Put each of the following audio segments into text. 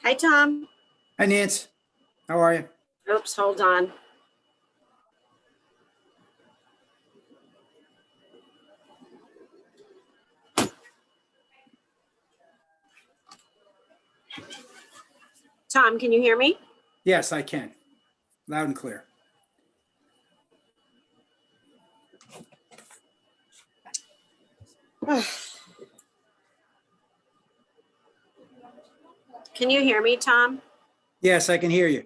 Hi, Tom. Hi, Nance. How are you? Oops, hold on. Tom, can you hear me? Yes, I can. Loud and clear. Can you hear me, Tom? Yes, I can hear you.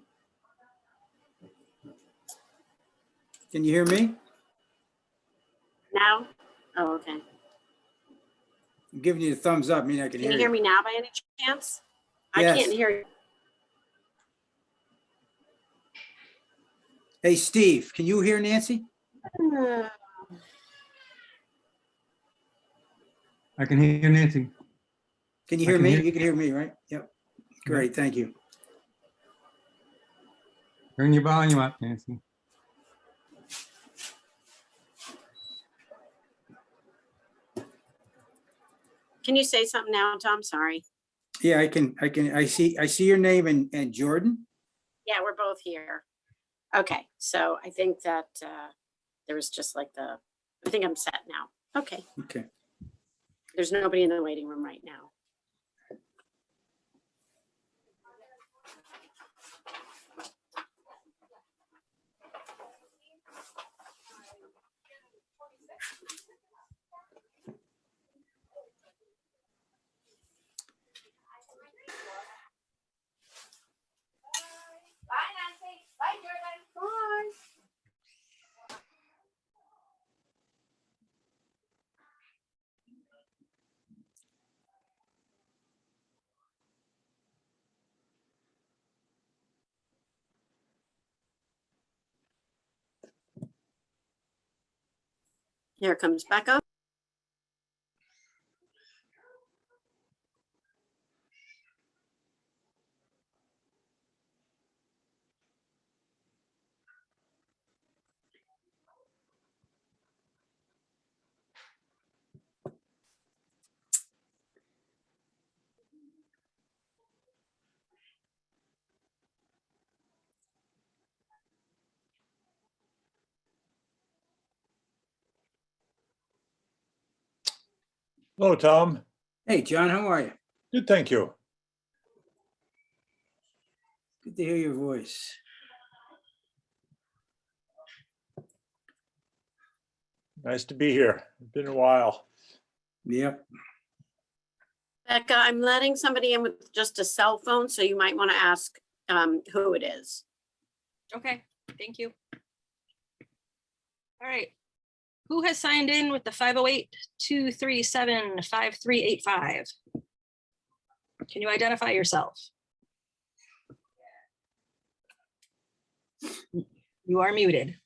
Can you hear me? No? Oh, okay. I'm giving you the thumbs up, meaning I can Can hear you you. hear me now by any chance? I Yes. can't hear you. Hey, Steve, can you hear Nancy? I can hear Nancy. Can you I hear can me? hear- You can hear me, right? Yep. Great, thank you. Turn your volume up, Nancy. Can you say something now, Tom? Sorry. Yeah, I see your name and Jordan. Yeah, we're both here. Okay, so I think that there was just like I think I'm set now. Okay, Okay. there's nobody in the waiting room right now. Bye, Nancy. Bye, Jordan. Bye. Here comes Becca. Hello, Tom. Hey, John, how are you? Good, thank you. Good to hear your voice. Nice to be here. It's been a while. Yep. Becca, I'm letting somebody in with just a cell phone, so you might want to ask who it is. Okay, thank you. All right. Who has signed in with the 508-237-5385? Can you identify yourself? You are muted.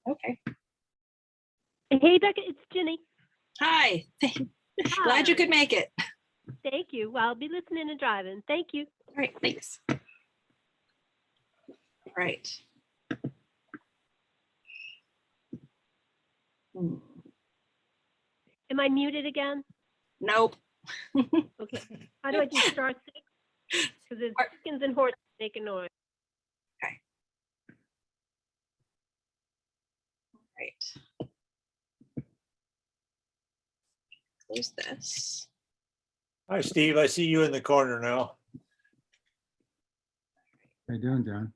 Okay. Hey, Becca, it's Ginny. Hi. Glad you could make it. Thank you. Well, I'll be listening and driving. Thank you. All right, thanks. All right. Am I muted again? Nope. Okay. How do I do star six? Because there's chickens and horses making noise. Right. Close this. Hi, Steve. I see you in the corner now. How you doing, John?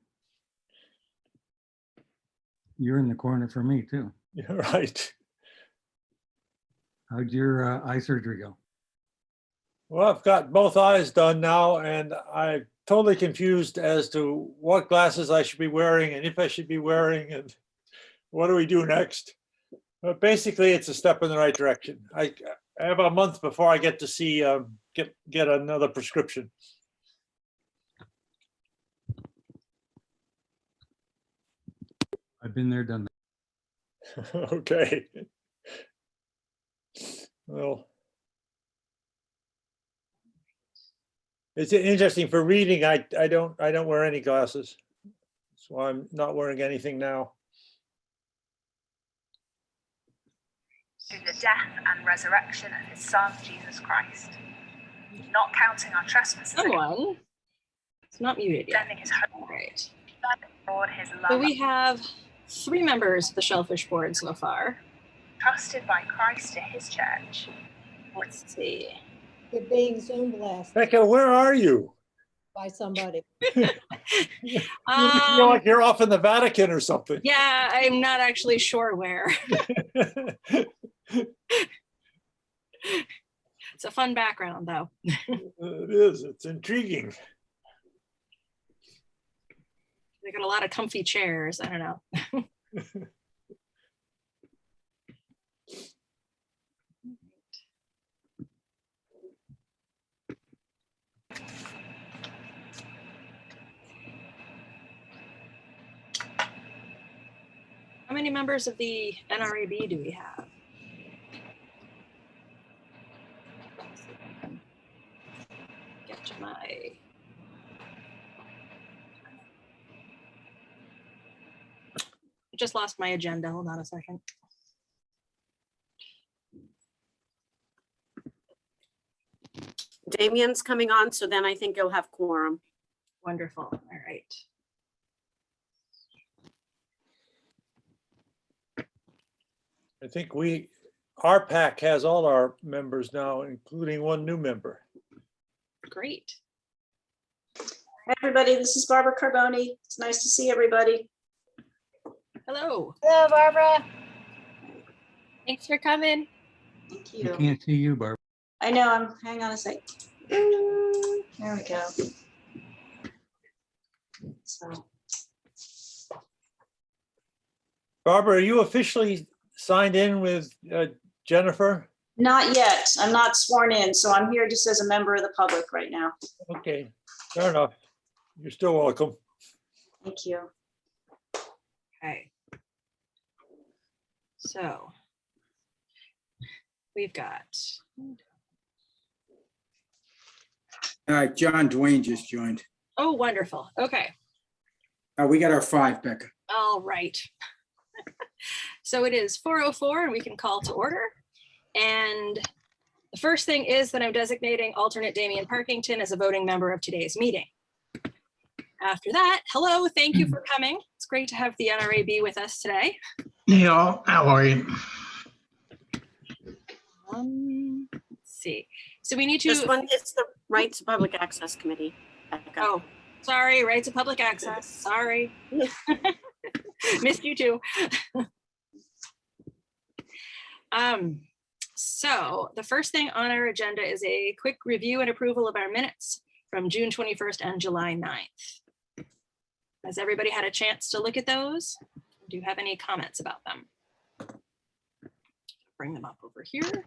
You're in the corner for me too. You're right. How'd your eye surgery go? Well, I've got both eyes done now, and I'm totally confused as to what glasses I should be wearing and if I should be wearing, and what do we do next? But basically, it's a step in the right direction. I have a month before I get to see get another prescription. I've been there, done that. Okay. Well, it's interesting for reading. I don't wear any glasses, so I'm not wearing anything now. through the death and resurrection of his Son, Jesus Christ, not counting our trespasses, Someone, it's not muted yet. sending his Holy All right. Spirit, Lord, his So love, we have 3 members of the Shellfish board so far. trusted by Christ to his church. Let's see. You're being Zoom blasted Becca, where are you? by somebody. You feel like you're off in the Vatican or something. Yeah, I'm not actually sure where. It's a fun background, though. It is. It's intriguing. They got a lot of comfy chairs. I don't know. How many members of the NRAB do we have? Get to my. I just lost my agenda. Hold on a second. Damien's coming on, so then I think you'll have quorum. Wonderful. All right. I think our pack has all our members now, including 1 new member. Great. Hi, everybody. This is Barbara Carboni. It's nice to see everybody. Hello. Hello, Barbara. Thanks for coming. Thank We you. can't see you, Barb. I know. Hang on a sec. There we go. So, Barbara, are you officially signed in with Jennifer? not yet. I'm not sworn in, so I'm here just as a member of the public right now. Okay, fair enough. You're still welcome. Thank you. Okay. So we've got, All right, John Dwayne just joined. oh, wonderful. Okay. We got our 5, Becca. All right. So it is 4:04 and we can call to order. And the first thing is that I'm designating alternate Damien Parkington as a voting member of today's meeting. After that, hello, thank you for coming. It's great to have the NRAB with us today. Hey all, how are you? Let's see. So we need to. This one is the Right to Public Access Committee. Becca. Oh, sorry, rights of public access. Sorry. Missed you too. So the first thing on our agenda is a quick review and approval of our minutes from June 21st and July 9th. Has everybody had a chance to look at those? Do you have any comments about them? Bring them up over here.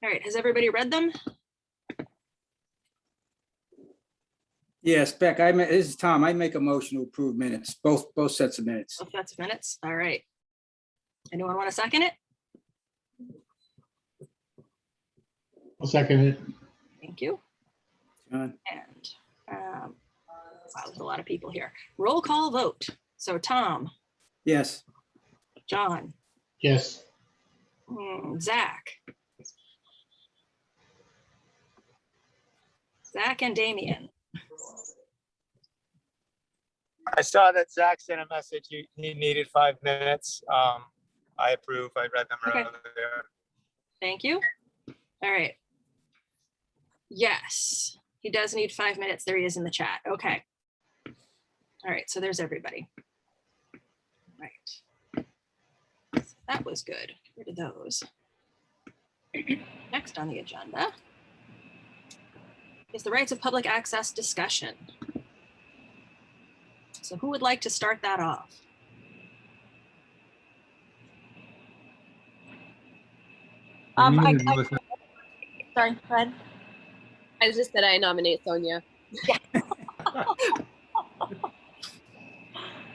All right, has everybody read them? Yes, Becca, this is Tom. I make a motion to approve minutes, both sets of minutes. Both sets of minutes. All right. Anyone want to second it? I'll second it. Thank you. John? And wow, there's a lot of people here. Roll call vote. So Tom, Yes. John, Yes. Zach. Zach and Damien. I saw that Zach sent a message. He needed 5 minutes. I approve. I read them Okay. earlier. Thank you. All right. Yes, he does need 5 minutes. There he is in the chat. Okay. All right, so there's everybody. Right. So that was good. Get rid of those. Next on the agenda is the rights of public access discussion. So who would like to start that off? You I- muted, Melissa. Sorry, go ahead. I just said I nominate Sonia.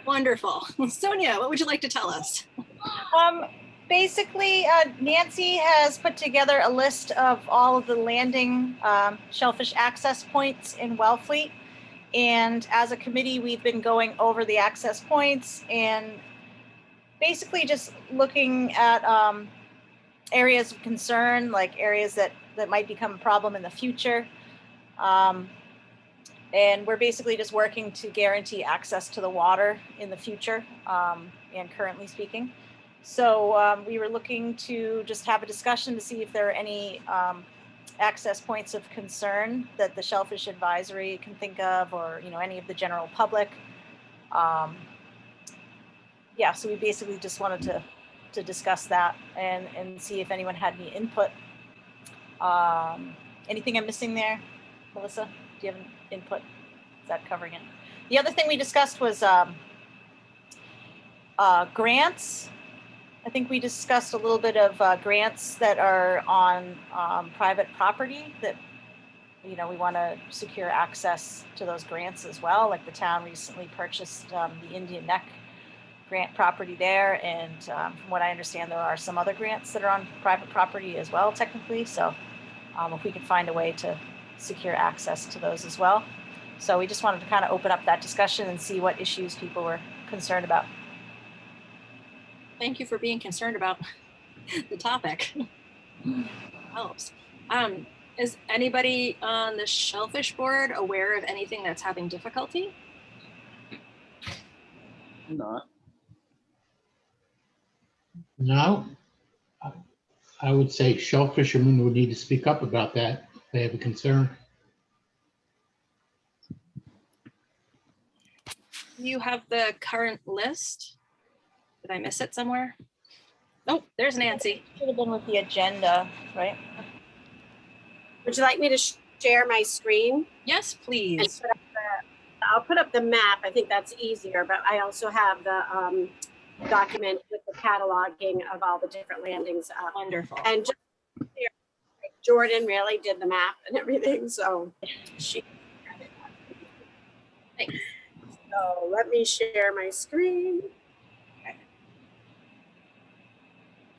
Wonderful. Sonia, what would you like to tell us? basically, Nancy has put together a list of all of the landing shellfish access points in Wellfleet. And as a committee, we've been going over the access points and basically just looking at areas of concern, like areas that might become a problem in the future. And we're basically just working to guarantee access to the water in the future, and currently speaking. So we were looking to just have a discussion to see if there are any access points of concern that the Shellfish Advisory can think of, or any of the general public. Yeah, so we basically just wanted to discuss that and see if anyone had any input. Anything I'm missing there, Melissa? Do you have an input? Is that covering it? The other thing we discussed was grants. I think we discussed a little bit of grants that are on private property that, we want to secure access to those grants as well. Like the town recently purchased the Indian Neck grant property there. And from what I understand, there are some other grants that are on private property as well, technically. So if we could find a way to secure access to those as well. So we just wanted to kind of open up that discussion and see what issues people were concerned about. Thank you for being concerned about the topic. Helps. Is anybody on the Shellfish board aware of anything that's having difficulty? Not. No. I would say shellfishermen would need to speak up about that if they have a concern. Do you have the current list? Did I miss it somewhere? Oh, there's Nancy. Should have been with the agenda, right? Would you like me to share my screen? Yes, please. I'll put up the map. I think that's easier, but I also have the document with the cataloging of all the different landings up. Wonderful. And just Jordan really did the map and everything, so she. Thanks. So let me share my screen.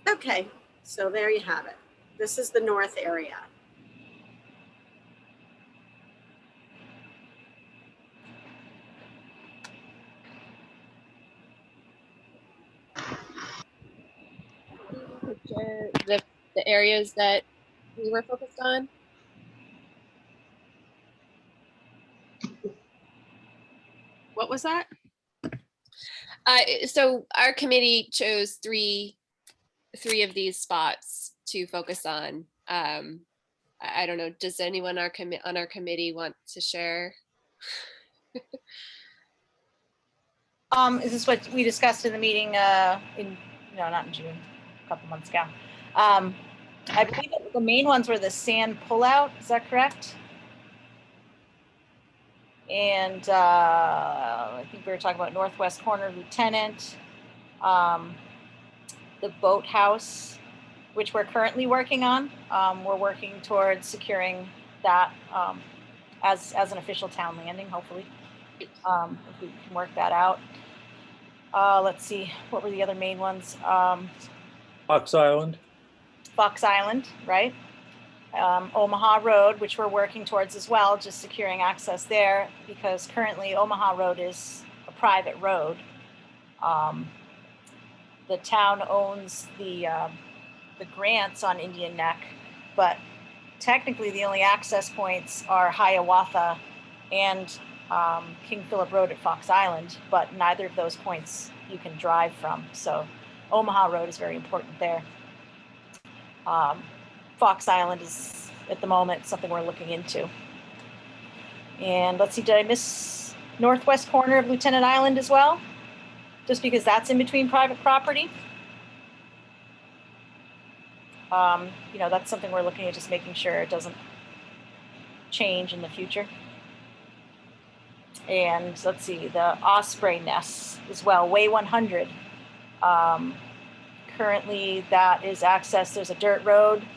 Okay, so there you have it. This is the north area. The areas that we were focused on. What was that? So our committee chose three of these spots to focus on. I don't know. Does anyone on our committee want to share? Is this what we discussed in the meeting not in June, a couple months ago? I believe that the main ones were the sand pullout. Is that correct? And I think we were talking about northwest corner Lieutenant, the boathouse, which we're currently working on. We're working towards securing that as an official town landing, hopefully, if we can work that out. Let's see, what were the other main ones? Fox Island. Fox Island, right? Omaha Road, which we're working towards as well, just securing access there, because currently Omaha Road is a private road. The town owns the grants on Indian Neck, but technically the only access points are Hiawatha and King Philip Road at Fox Island, but neither of those points you can drive from. So Omaha Road is very important there. Fox Island is at the moment something we're looking into. And let's see, did I miss northwest corner of Lieutenant Island as well? Just because that's in between private property. That's something we're looking at, just making sure it doesn't change in the future. And let's see, the osprey nests as well, Way 100. Currently that is accessed, there's a dirt road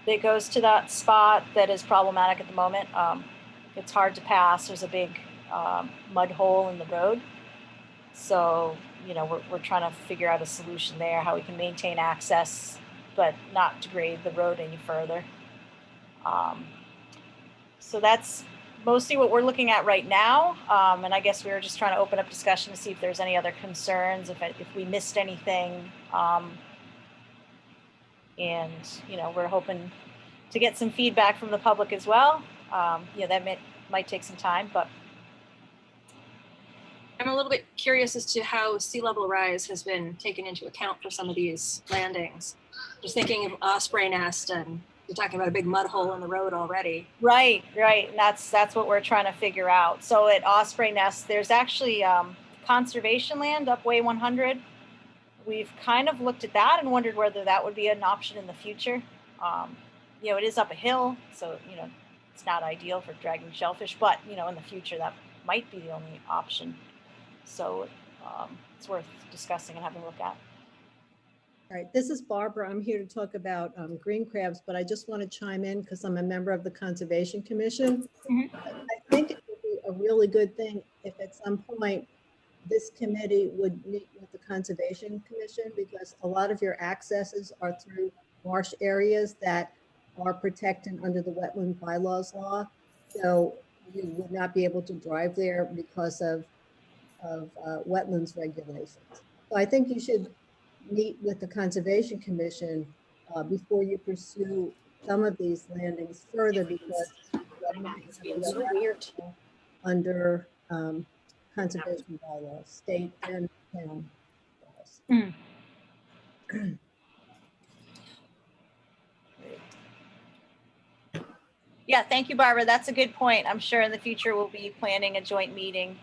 that goes to that spot that is problematic at the moment. It's hard to pass, there's a big mud hole in the road. So, we're trying to figure out a solution there, how we can maintain access, but not degrade the road any further. So that's mostly what we're looking at right now. And I guess we were just trying to open up discussion to see if there's any other concerns, if we missed anything. And, we're hoping to get some feedback from the public as well. That might take some time, but. I'm a little bit curious as to how sea level rise has been taken into account for some of these landings. Just thinking of Osprey Nest, and you're talking about a big mud hole in the road already. Right. And that's what we're trying to figure out. So at Osprey Nest, there's actually conservation land up Way 100. We've kind of looked at that and wondered whether that would be an option in the future. It is up a hill, so it's not ideal for dragging shellfish, but in the future that might be the only option. So it's worth discussing and having a look at. All right, this is Barbara. I'm here to talk about green crabs, but I just want to chime in because I'm a member of the Conservation Commission. Mm-hmm. I think it would be a really good thing if at some point this committee would meet with the Conservation Commission, because a lot of your accesses are through marsh areas that are protected under the wetland bylaws law. So you would not be able to drive there because of wetlands regulations. So I think you should meet with the Conservation Commission before you pursue some of these landings further, because weird under conservation bylaws, state and town laws. Yeah, thank you, Barbara. That's a good point. I'm sure in the future we'll be planning a joint meeting,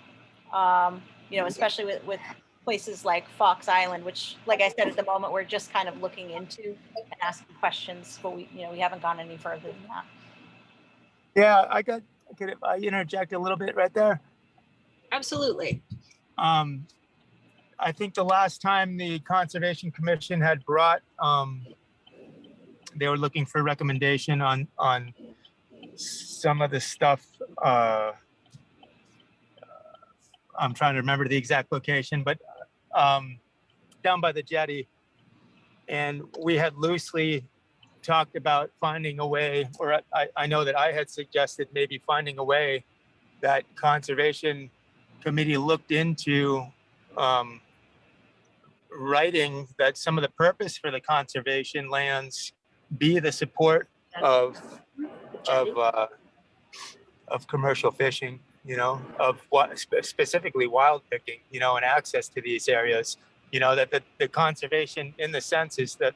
especially with places like Fox Island, which, like I said, at the moment, we're just kind of looking into and asking questions, but we haven't gone any further than that. Yeah, could I interject a little bit right there? Absolutely. I think the last time the Conservation Commission had brought, they were looking for recommendation on some of the stuff. I'm trying to remember the exact location, but down by the jetty. And we had loosely talked about finding a way, or I know that I had suggested maybe finding a way that Conservation Committee looked into writing that some of the purpose for the conservation lands be the support of commercial fishing, of what specifically wild picking, and access to these areas, that the conservation, in the sense, is that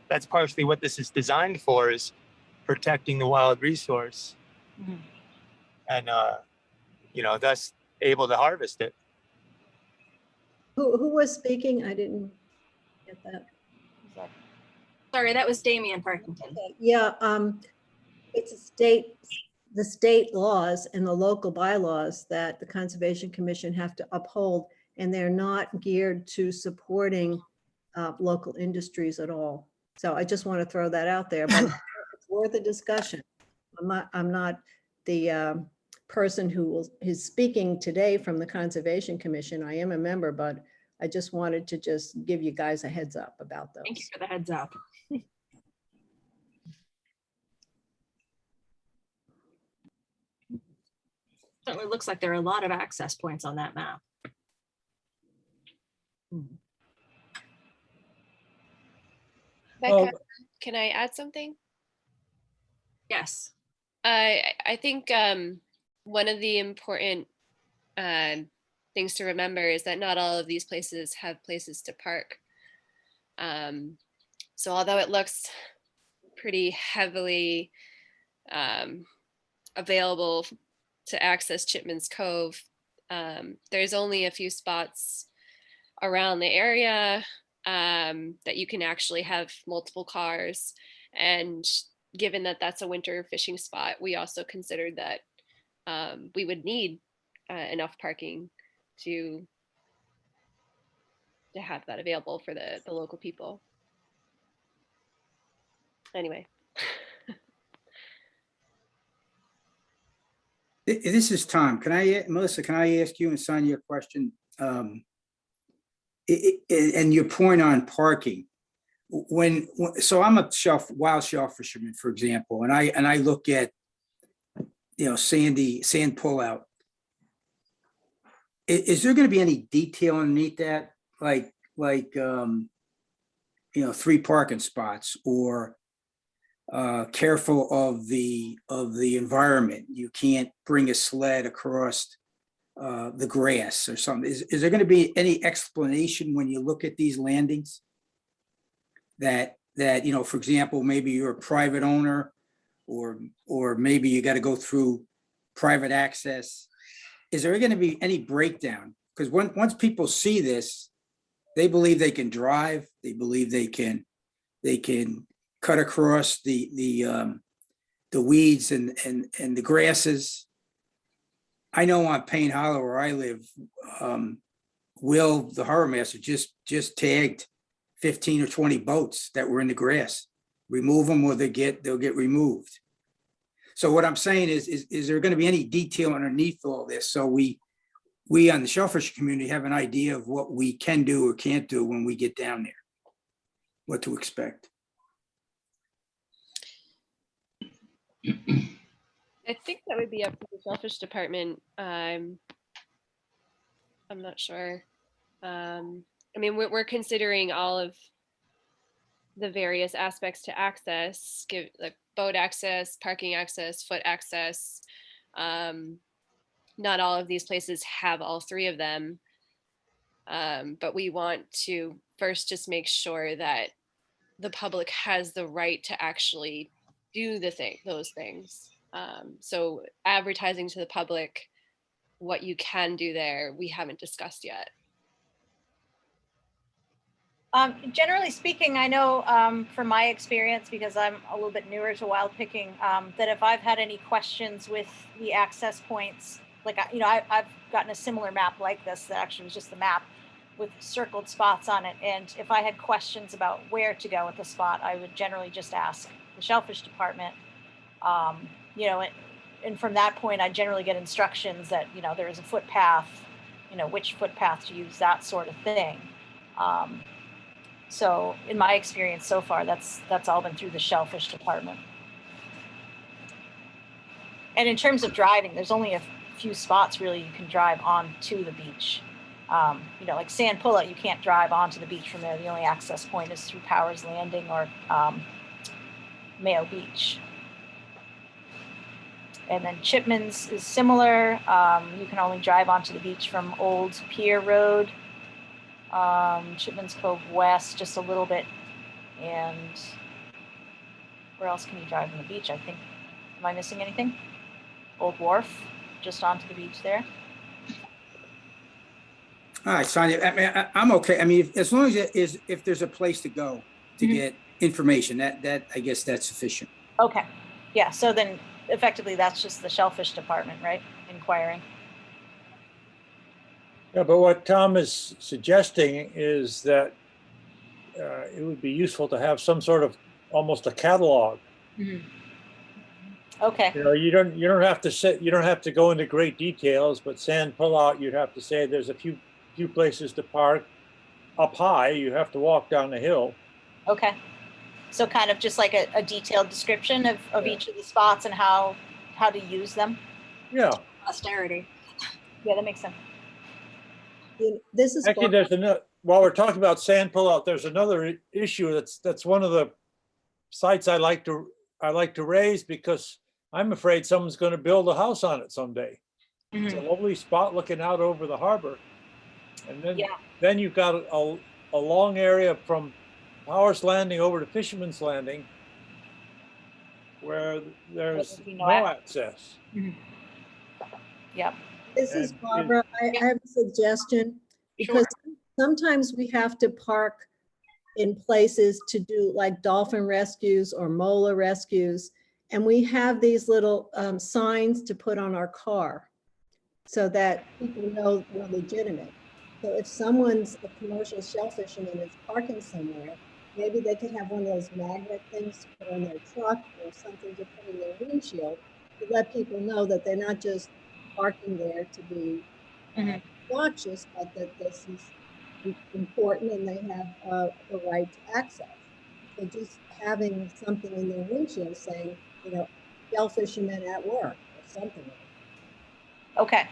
that's partially what this is designed for, is protecting the wild resource. Mm-hmm. And thus able to harvest it. Who was speaking? I didn't get that. Sorry, that was Damian Parkington. Okay. Yeah, it's the state laws and the local bylaws that the Conservation Commission have to uphold, and they're not geared to supporting local industries at all. So I just want to throw that out there, but it's worth a discussion. I'm not the person who is speaking today from the Conservation Commission. I am a member, but I just wanted to just give you guys a heads up about those. Thank you for the heads up. Certainly looks like there are a lot of access points on that map. Becca, can I add something? Yes. I think one of the important things to remember is that not all of these places have places to park. So although it looks pretty heavily available to access Chipman's Cove, there's only a few spots around the area that you can actually have multiple cars. And given that that's a winter fishing spot, we also considered that we would need enough parking to have that available for the local people. Anyway. This is Tom. Melissa, can I ask you and Sonia a question? and your point on parking, so I'm a wild shell fisherman, for example, and I look at, sand pullout. Is there going to be any detail underneath that, like 3 parking spots, or careful of the environment? You can't bring a sled across the grass or something. Is there going to be any explanation when you look at these landings that for example, maybe you're a private owner, or maybe you got to go through private access? Is there going to be any breakdown? Because once people see this, they believe they can drive. They believe they can cut across the weeds and the grasses. I know on Payne Hollow, where I live, Will, the harbor master, just tagged 15 or 20 boats that were in the grass. Remove them, or they'll get removed. So what I'm saying is there going to be any detail underneath all this? So we on the shellfish community have an idea of what we can do or can't do when we get down there, what to expect. I think that would be up to the shellfish department. I'm not sure. I mean, we're considering all of the various aspects to access, give like boat access, parking access, foot access. Not all of these places have all 3 of them. But we want to first just make sure that the public has the right to actually do those things. So advertising to the public what you can do there, we haven't discussed yet. Generally speaking, I know from my experience, because I'm a little bit newer to wild picking, that if I've had any questions with the access points, like, I've gotten a similar map like this that actually was just the map with circled spots on it. And if I had questions about where to go with the spot, I would generally just ask the shellfish department. And from that point, I generally get instructions that, there is a footpath, which footpath to use, that sort of thing. So in my experience so far, that's all been through the shellfish department. And in terms of driving, there's only a few spots really you can drive onto the beach. Like sand pullout, you can't drive onto the beach from there. The only access point is through Powers Landing or Mayo Beach. And then Chipman's is similar. You can only drive onto the beach from Old Pier Road. Chipman's Cove West, just a little bit. And where else can you drive on the beach? I think, am I missing anything? Old Wharf, just onto the beach there. All right, Sonia, I mean, I'm okay. I mean, as long as if there's a place to go to get information, that I guess that's sufficient. Okay. Yeah. So then effectively that's just the shellfish department, right? Inquiring. Yeah, but what Tom is suggesting is that it would be useful to have some sort of almost a catalog. Okay. You don't have to go into great details, but sand pullout, you'd have to say there's a few places to park. Up high, you have to walk down the hill. Okay. So kind of just like a detailed description of each of the spots and how to use them. Yeah. Posterity. Yeah, that makes sense. This is actually there's another. While we're talking about sand pullout, there's another issue that's one of the sites I like to raise, because I'm afraid someone's going to build a house on it someday. It's a lovely spot looking out over the harbor, and then you've got a long area from Powers Landing over to Fisherman's Landing where there's no access. Yep. This is Barbara. I have a suggestion, because sometimes we have to park in places to do like dolphin rescues or mola rescues. And we have these little signs to put on our car so that people know we're legitimate. So if someone's a commercial shellfisherman is parking somewhere, maybe they could have one of those magnet things to put on their truck or something to put in their windshield to let people know that they're not just parking there to be obnoxious, but that this is important and they have the right to access. So just having something in their windshield saying, you know, shellfishermen at work or something like that. Okay.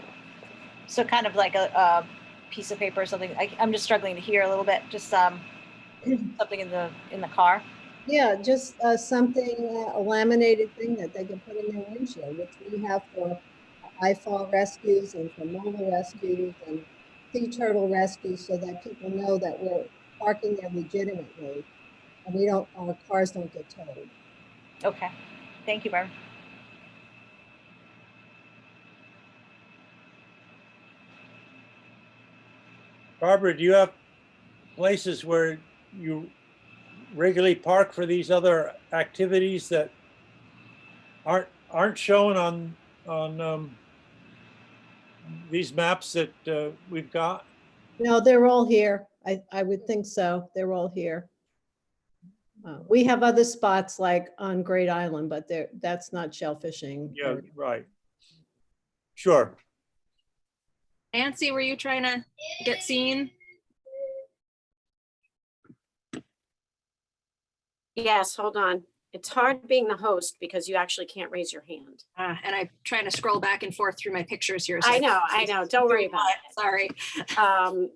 So kind of like a piece of paper or something. I'm just struggling to hear a little bit. Just something in the car. Yeah, just something, a laminated thing that they can put in their windshield, which we have for IFAL rescues and for mobile rescues and sea turtle rescues, so that people know that we're parking there legitimately and our cars don't get towed. Okay. Thank you, Barb. Barbara, do you have places where you regularly park for these other activities that aren't shown on these maps that we've got? No, they're all here. I would think so. They're all here. We have other spots like on Great Island, but that's not shellfishing. Yeah, right. Sure. Nancy, were you trying to get seen? Yes, hold on. It's hard being the host because you actually can't raise your hand. And I'm trying to scroll back and forth through my pictures here. I know. Don't worry about it. Sorry.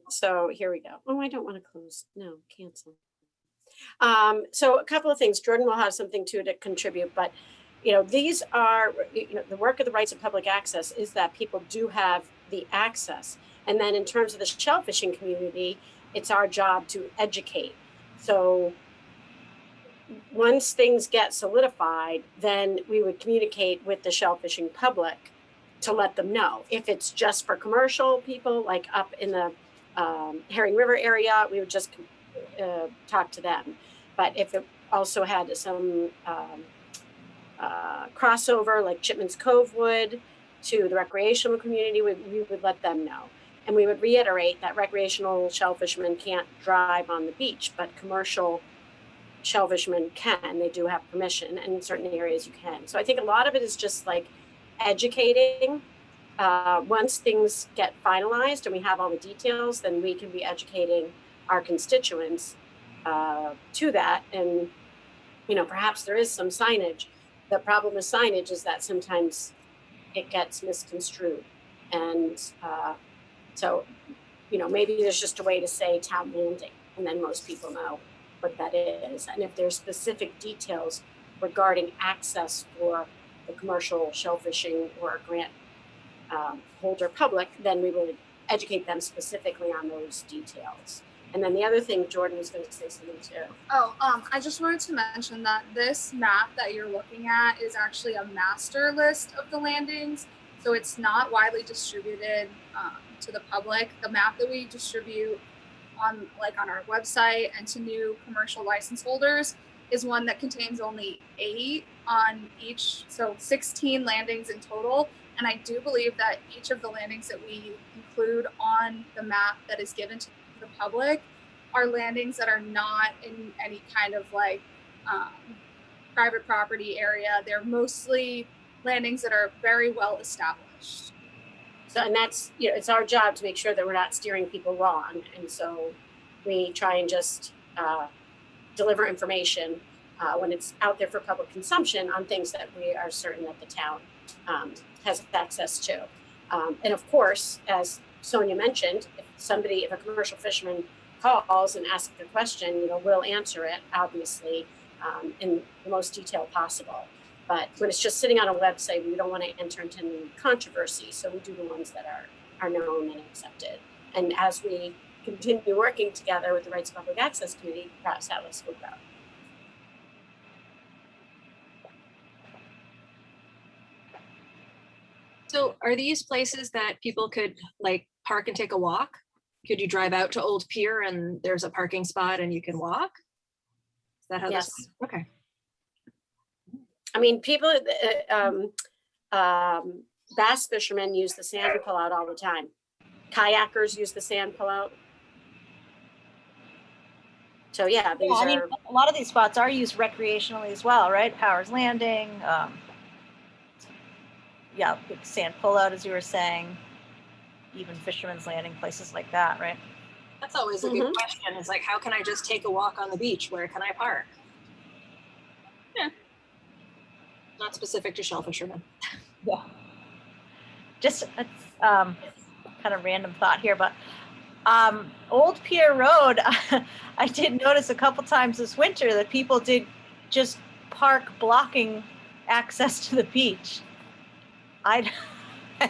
So here we go. Oh, I don't want to close. No, cancel. So a couple of things. Jordan will have something too to contribute, but these are, the work of the rights of public access is that people do have the access. And then in terms of the shellfishing community, it's our job to educate. So once things get solidified, then we would communicate with the shellfishing public to let them know. If it's just for commercial people, like up in the Herring River area, we would just talk to them. But if it also had some crossover, like Chipman's Cove would, to the recreational community, we would let them know. And we would reiterate that recreational shellfishermen can't drive on the beach, but commercial shellfishermen can. They do have permission, and in certain areas you can. So I think a lot of it is just like educating. Once things get finalized and we have all the details, then we can be educating our constituents to that. And perhaps there is some signage. The problem with signage is that sometimes it gets misconstrued, and so maybe there's just a way to say town landing, and then most people know what that is. And if there's specific details regarding access for the commercial shellfishing or grant holder public, then we would educate them specifically on those details. And then the other thing, Jordan was going to say something too. Oh, I just wanted to mention that this map that you're looking at is actually a master list of the landings. So it's not widely distributed to the public. The map that we distribute on our website and to new commercial license holders is one that contains only 8 on each, so 16 landings in total. And I do believe that each of the landings that we include on the map that is given to the public are landings that are not in any kind of private property area. They're mostly landings that are very well established. So, and that's, it's our job to make sure that we're not steering people wrong. And so we try and just deliver information when it's out there for public consumption on things that we are certain that the town has access to. And of course, as Sonia mentioned, if a commercial fisherman calls and asks a question, we'll answer it, obviously, in the most detail possible. But when it's just sitting on a website, we don't want to enter into any controversy. So we do the ones that are known and accepted. And as we continue working together with the Rights of Public Access Committee, perhaps that list will grow. So are these places that people could park and take a walk? Could you drive out to Old Pier and there's a parking spot and you can walk? Is that how Yes. this? Okay. I mean, people, bass fishermen use the sand pullout all the time. Kayakers use the sand pullout. So yeah, these I mean, a lot of these spots are used recreationally as well, right? Powers Landing, yeah, big sand pullout, as you were saying. even Fisherman's Landing, places like that, right? That's always a good question. Is like, how can I just take a walk on the beach? Where can I park? Yeah. Not specific to shellfishermen. Yeah. Just a kind of random thought here, but Old Pier Road, I did notice a couple times this winter that people did just park blocking access to the beach. I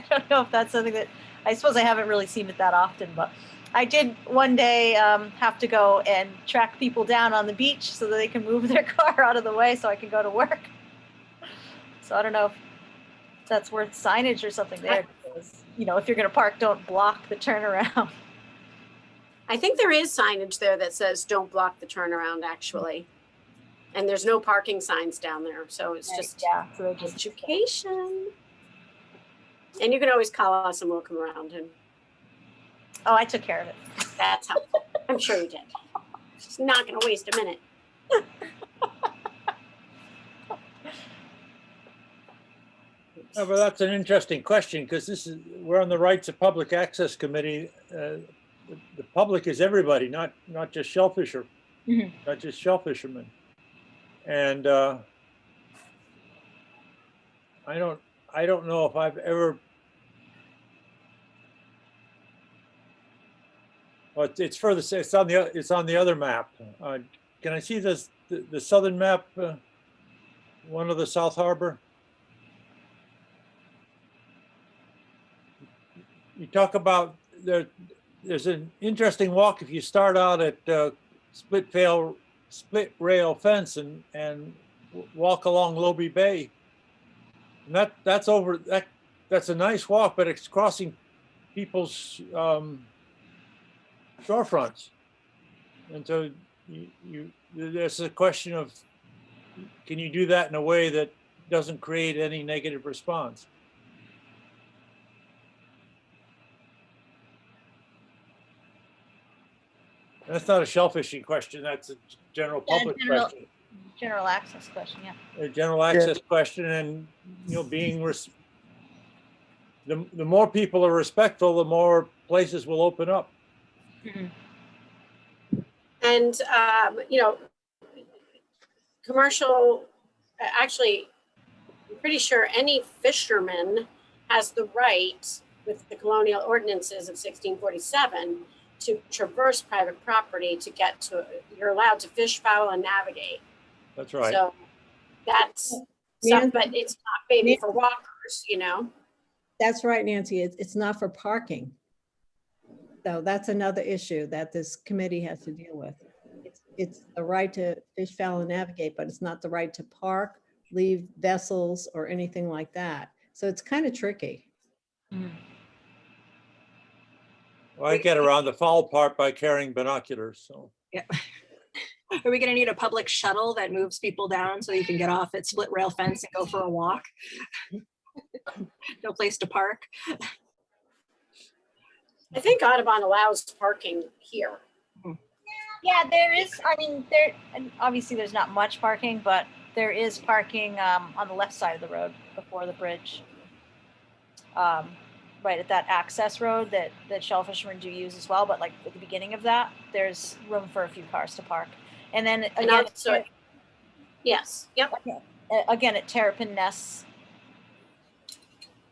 don't know if that's something that, I suppose I haven't really seen it that often, but I did one day have to go and track people down on the beach so that they can move their car out of the way so I can go to work. So I don't know if that's worth signage or something there, because, you know, if you're going to park, don't block the turnaround. I think there is signage there that says don't block the turnaround, actually. And there's no parking signs down there. So it's just so just education. And you can always call us and we'll come around. And oh, I took care of it. That's helpful. I'm sure you did. It's not going to waste a minute. No, but that's an interesting question, because we're on the Rights of Public Access Committee. The public is everybody, not just shellfisher, not just shellfishermen. And I don't know if I've ever. Well, it's further. It's on the other map. Can I see this the southern map? One of the South Harbor. You talk about there's an interesting walk if you start out at split rail fence and walk along Lobie Bay. And that's a nice walk, but it's crossing people's shorefronts. And so there's a question of, can you do that in a way that doesn't create any negative response? That's not a shellfishing question. That's a general public question. General access question, yeah. A general access question, and being the more people are respectful, the more places will open up. And commercial. Actually, I'm pretty sure any fisherman has the right, with the colonial ordinances of 1647, to traverse private property to get to. You're allowed to fish, fowl, and navigate. That's right. So that's stuff, but it's not maybe for walkers, That's right, Nancy. It's not for parking. So that's another issue that this committee has to deal with. It's the right to fish, fowl, and navigate, but it's not the right to park, leave vessels, or anything like that. So it's kind of tricky. Well, I get around the foul part by carrying binoculars. So yeah. Are we going to need a public shuttle that moves people down so you can get off at split rail fence and go for a walk? No place to park. I think Audubon allows parking here. Yeah, there is. I mean, and obviously there's not much parking, but there is parking on the left side of the road before the bridge. Right at that access road that shellfishermen do use as well. But like at the beginning of that, there's room for a few cars to park. And then again, yes, yep. Again at Terrapin Nests.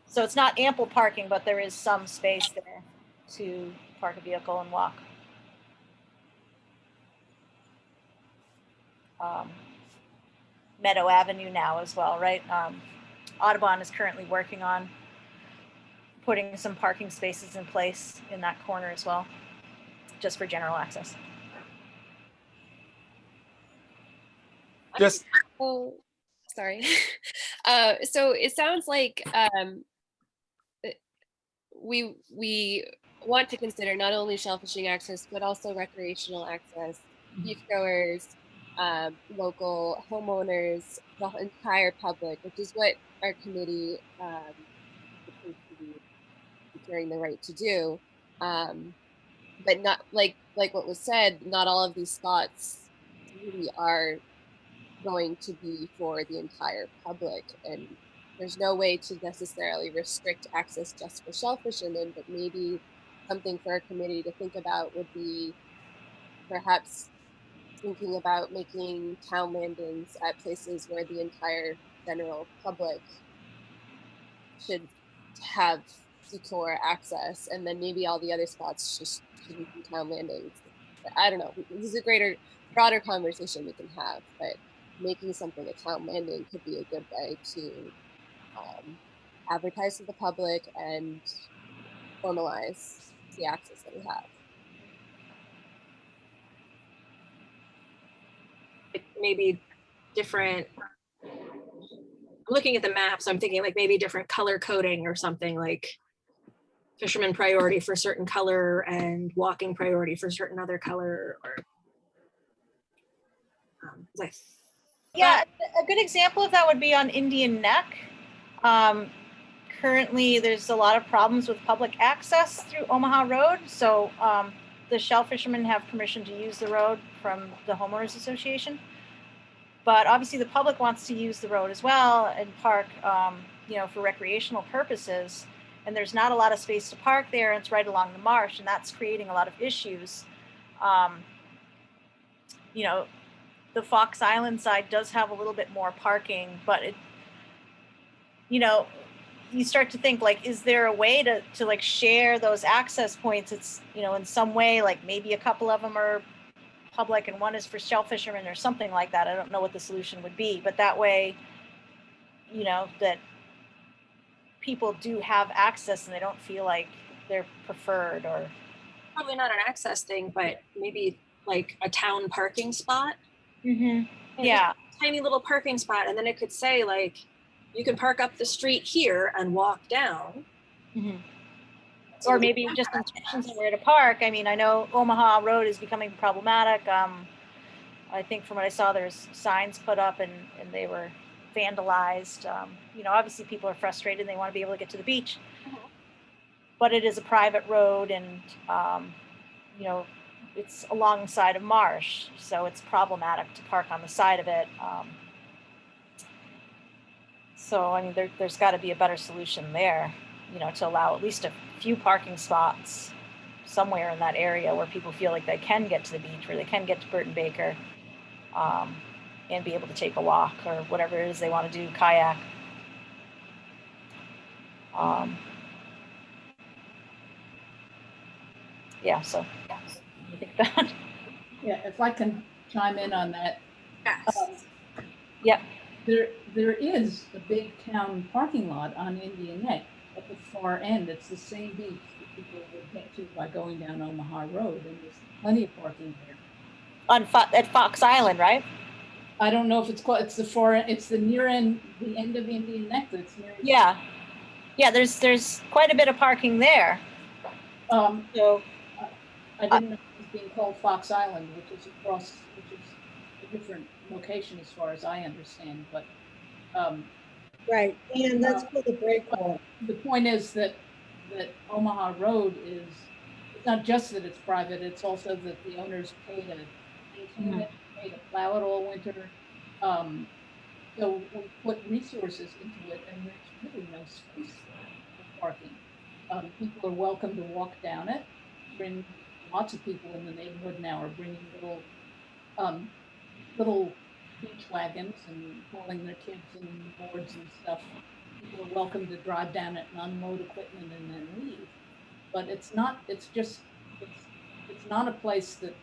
So it's not ample parking, but there is some space there to park a vehicle and walk. Meadow Avenue now as well, right? Audubon is currently working on putting some parking spaces in place in that corner as well, just for general access. Just sorry. So it sounds like we want to consider not only shellfishing access, but also recreational access, beachgoers, local homeowners, the entire public, which is what our committee seems to be securing the right to do. But not like what was said, not all of these spots really are going to be for the entire public. And there's no way to necessarily restrict access just for shellfishermen, but maybe something for a committee to think about would be perhaps thinking about making town landings at places where the entire general public should have secure access, and then maybe all the other spots just shouldn't be town landings. I don't know. This is a broader conversation we can have, but making something a town landing could be a good way to advertise to the public and formalize the access that we have. Like maybe different, I'm looking at the map, so I'm thinking like maybe different color coding or something, like fisherman priority for certain color and walking priority for certain other color, or like Yeah, a good example of that would be on Indian Neck. Currently, there's a lot of problems with public access through Omaha Road. So the shell fishermen have permission to use the road from the homeowners association. But obviously the public wants to use the road as well and park, for recreational purposes. And there's not a lot of space to park there. And it's right along the marsh, and that's creating a lot of issues. The Fox Island side does have a little bit more parking, but you start to think, like, is there a way to like share those access points? It's, in some way, like maybe a couple of them are public and one is for shell fishermen or something like that. I don't know what the solution would be, but that way, that people do have access and they don't feel like they're preferred. Or probably not an access thing, but maybe like a town parking spot. Yeah. Tiny little parking spot. And then it could say like, you can park up the street here and walk down. Or maybe just instructions on where to park. I mean, I know Omaha Road is becoming problematic. I think from what I saw, there's signs put up and they were vandalized. Obviously people are frustrated and they want to be able to get to the beach. But it is a private road, and it's alongside a marsh, so it's problematic to park on the side of it. So I mean, there's got to be a better solution there, to allow at least a few parking spots somewhere in that area where people feel like they can get to the beach, where they can get to Burton Baker, and be able to take a walk or whatever it is they want to do, kayak. Yeah, so I think that. Yeah, if I can chime in on that. Yep. There is a big town parking lot on Indian Neck at the far end. It's the same beach that people would get to by going down Omaha Road, and there's plenty of parking there. At Fox Island, right? I don't know if it's called. It's the far end. It's the near end, the end of Indian Neck. That's near. Yeah. There's quite a bit of parking there. So I didn't know it was being called Fox Island, which is a different location as far as I understand. But right, and that's for the breakpoint. The point is that Omaha Road is, it's not just that it's private, it's also that the owners pay to maintain it, pay to plow it all winter. So we put resources into it, and there's really no space for parking. People are welcome to walk down it. Lots of people in the neighborhood now are bringing little beach wagons and hauling their kids and boards and stuff. People are welcome to drive down it and unload equipment and then leave. But it's not a place that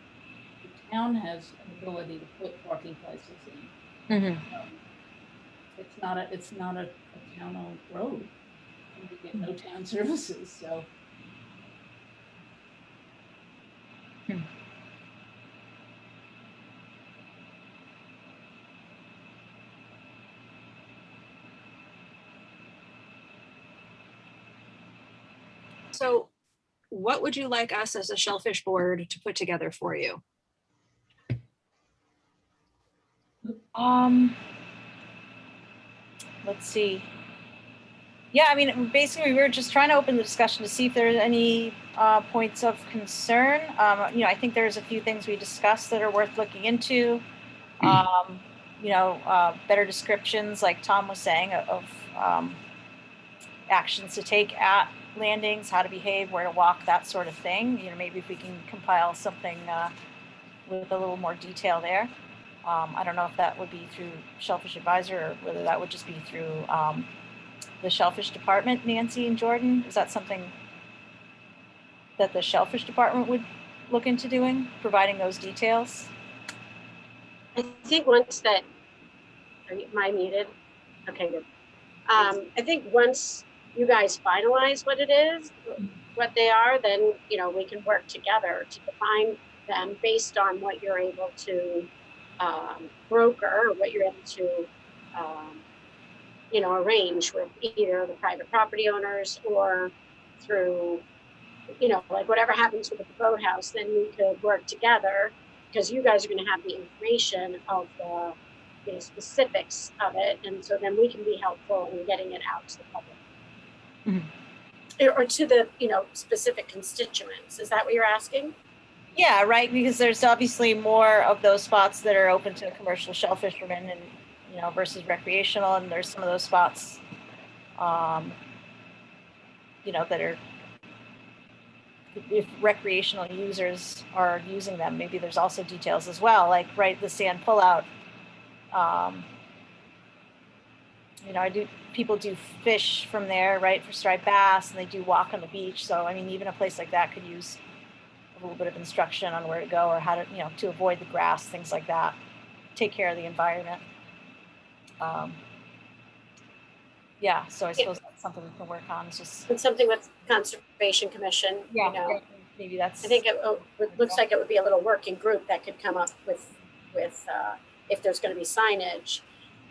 the town has an ability to put parking places in. It's not a town-owned road, and we get no town services. So. So what would you like us as a Shellfish board to put together for you? Let's see. Yeah, I mean, basically we were just trying to open the discussion to see if there's any points of concern. I think there's a few things we discussed that are worth looking into. Better descriptions, like Tom was saying, of actions to take at landings, how to behave, where to walk, that sort of thing. You know, maybe if we can compile something with a little more detail there. I don't know if that would be through Shellfish Advisor or whether that would just be through the Shellfish Department, Nancy and Jordan. Is that something that the Shellfish Department would look into doing, providing those details? I think once that, am I muted? Okay, good. I think once you guys finalize what it is, what they are, then, you know, we can work together to define them based on what you're able to broker, or what you're able to, you know, arrange with either the private property owners or through, you know, like whatever happens with the boathouse, then we could work together because you guys are going to have the information of the, you know, specifics of it, and so then we can be helpful in getting it out to the public. Or to the, you know, specific constituents. Is that what you're asking? Yeah, right. Because there's obviously more of those spots that are open to commercial shell fishermen, and you know, versus recreational, and there's some of those spots, you know, that are, if recreational users are using them, maybe there's also details as well, like right, the sand pullout. You know, people do fish from there, right, for striped bass, and they do walk on the beach. So I mean, even a place like that could use a little bit of instruction on where to go or how to, you know, to avoid the grass, things like that, take care of the environment. Yeah, so I suppose that's something we can work on. It's just, And something with Conservation Commission, yeah, you know. yeah, maybe that's, I think it looks like it would be a little working group that could come up with if there's going to be signage,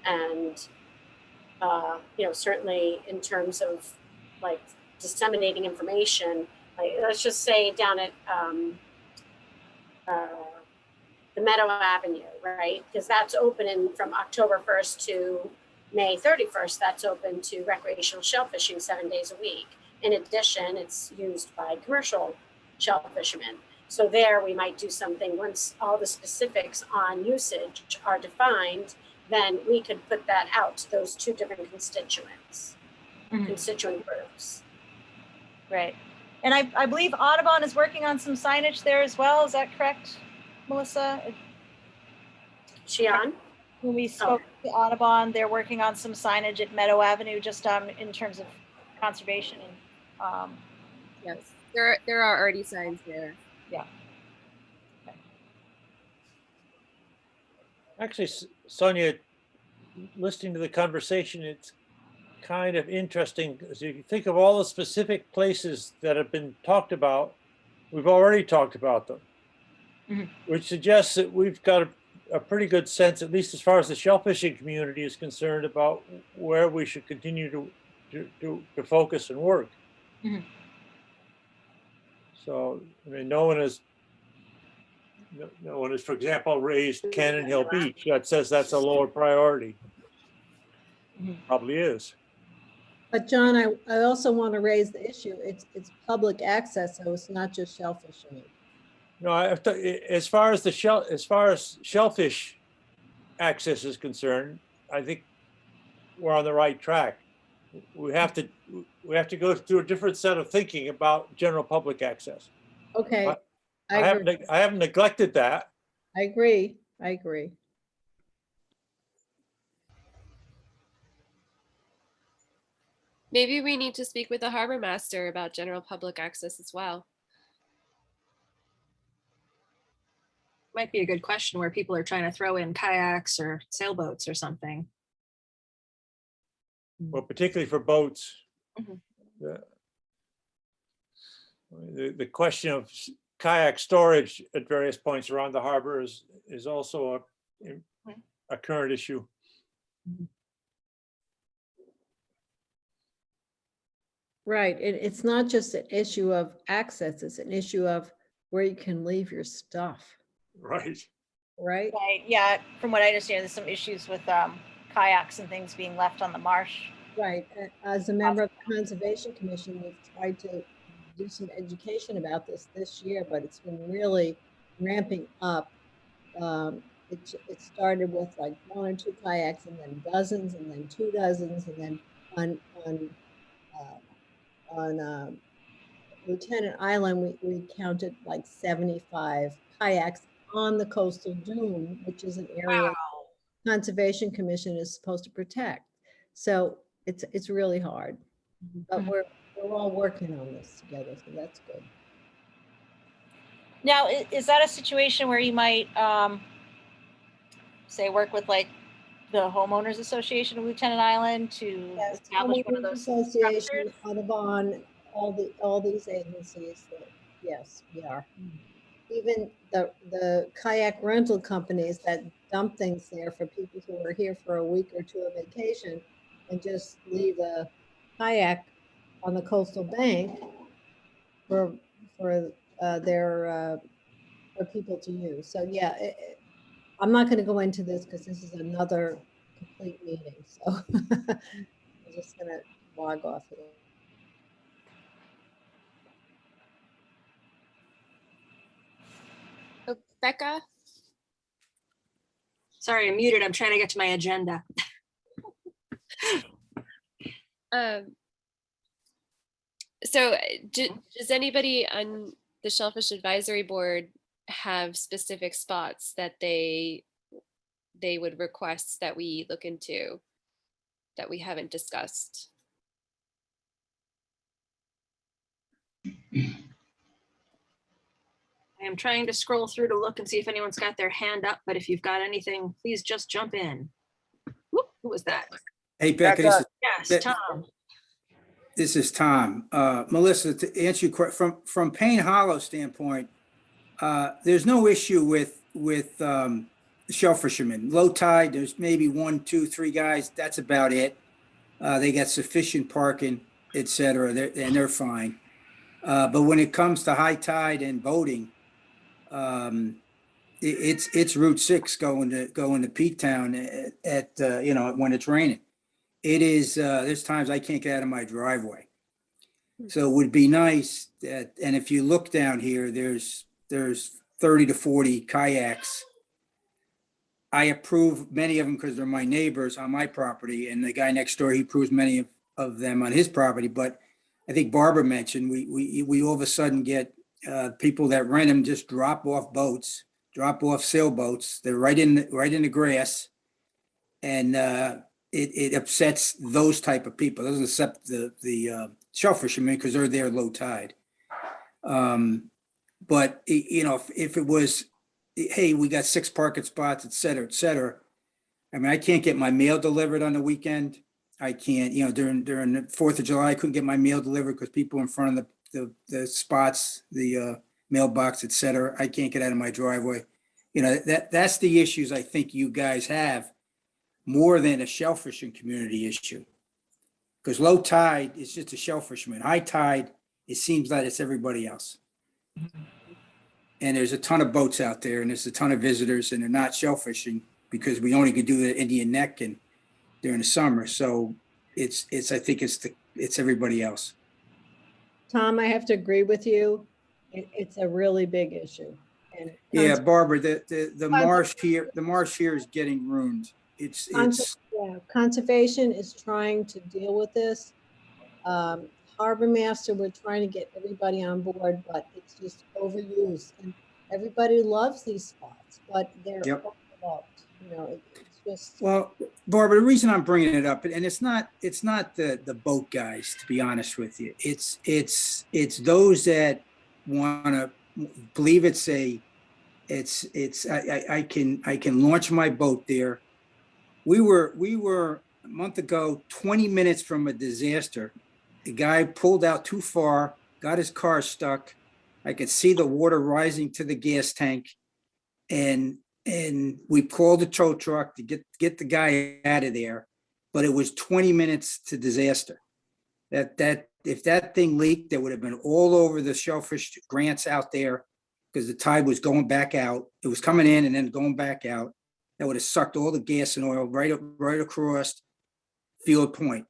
and you know, certainly in terms of like disseminating information, like let's just say down at the Meadow Avenue, right? Because that's open from October 1st to May 31st. That's open to recreational shell fishing 7 days a week. In addition, it's used by commercial shell fishermen. So there we might do something once all the specifics on usage are defined, then we could put that out to those two different constituent groups. right. And I believe Audubon is working on some signage there as well. Is that correct, Melissa? She on? When we spoke to Audubon, they're working on some signage at Meadow Avenue, just in terms of conservation and yes, there are already signs there. Yeah. Actually, Sonia, listening to the conversation, it's kind of interesting as you think of all the specific places that have been talked about. We've already talked about them, which suggests that we've got a pretty good sense, at least as far as the shellfishing community is concerned, about where we should continue to focus and work. So, I mean, no one has, for example, raised Cannon Hill Beach. That says that's a lower priority. Probably is. But John, I also want to raise the issue. It's public access, so it's not just shellfishing. No, as far as shellfish access is concerned, I think we're on the right track. We have to go through a different set of thinking about general public access. Okay. I haven't neglected that. I agree. I agree. Maybe we need to speak with the harbor master about general public access as well. Might be a good question where people are trying to throw in kayaks or sailboats or something. Well, particularly for boats. The question of kayak storage at various points around the harbor is also a current issue. Right. It's not just an issue of access, it's an issue of where you can leave your stuff. Right. Right. Right. Yeah. From what I understand, there's some issues with kayaks and things being left on the marsh. Right. As a member of the Conservation Commission, we've tried to do some education about this year, but it's been really ramping up. It started with like 1 or 2 kayaks, and then dozens, and then 2 dozens, and then on, on, on Lieutenant Island, we counted like 75 kayaks on the coastal dune, which is an area Conservation Commission is supposed to protect. So it's really hard, but we're all working on this together, so that's good. Now, is that a situation where you might, say, work with like the homeowners association of Lieutenant Island to Yes, establish one of Homeowners those Association, structures? Audubon, all these agencies that, yes, we are. Even the kayak rental companies that dump things there for people who are here for a week or two of vacation and just leave a kayak on the coastal bank for for people to use. So yeah, I'm not going to go into this because this is another complete meeting. So I'm just going to log off here. Oh, Becca? Sorry, I'm muted. I'm trying to get to my agenda. So does anybody on the Shellfish Advisory Board have specific spots that they would request that we look into that we haven't discussed? I am trying to scroll through to look and see if anyone's got their hand up, but if you've got anything, please just jump in. Whoop, who was that? Hey, Becca, Yes, Tom. this is Tom. Melissa, to answer your question, from Payne Hollow standpoint, there's no issue with shell fishermen. Low tide, there's maybe 1, 2, 3 guys. That's about it. They got sufficient parking, et cetera, and they're fine. But when it comes to high tide and boating, it's Route 6 going to Pete Town at when it's raining. It is, there's times I can't get out of my driveway. So it would be nice that, and if you look down here, there's 30 to 40 kayaks. I approve many of them because they're my neighbors on my property, and the guy next door, he approves many of them on his property. But I think Barbara mentioned, we all of a sudden get people that rent them just drop off boats, drop off sailboats. They're right in the grass, and it upsets those type of people. It doesn't accept the shell fishermen because they're there low tide. But if it was, hey, we got 6 parking spots, et cetera, et cetera. I mean, I can't get my mail delivered on the weekend. I can't, during the 4th of July, I couldn't get my mail delivered because people in front of the spots, the mailbox, et cetera. I can't get out of my driveway. That's the issues I think you guys have more than a shellfishing community issue. Because low tide is just a shellfisherman. High tide, it seems like it's everybody else. And there's a ton of boats out there, and there's a ton of visitors, and they're not shellfishing because we only could do the Indian Neck and during the summer. So I think it's everybody else. Tom, I have to agree with you. It's a really big issue. And yeah, Barbara, the marsh here is getting ruined. Conservation is trying to deal with this. Harbor Master, we're trying to get everybody on board, but it's just overused. And everybody loves these spots, but they're overlooked. It's just. Well, Barbara, the reason I'm bringing it up, and it's not the boat guys, to be honest with you. It's those that want to believe I can launch my boat there. We were a month ago, 20 minutes from a disaster. The guy pulled out too far, got his car stuck. I could see the water rising to the gas tank, and we called the tow truck to get the guy out of there. But it was 20 minutes to disaster. That if that thing leaked, that would have been all over the shellfish grants out there because the tide was going back out. It was coming in and then going back out. That would have sucked all the gas and oil right across Field Point.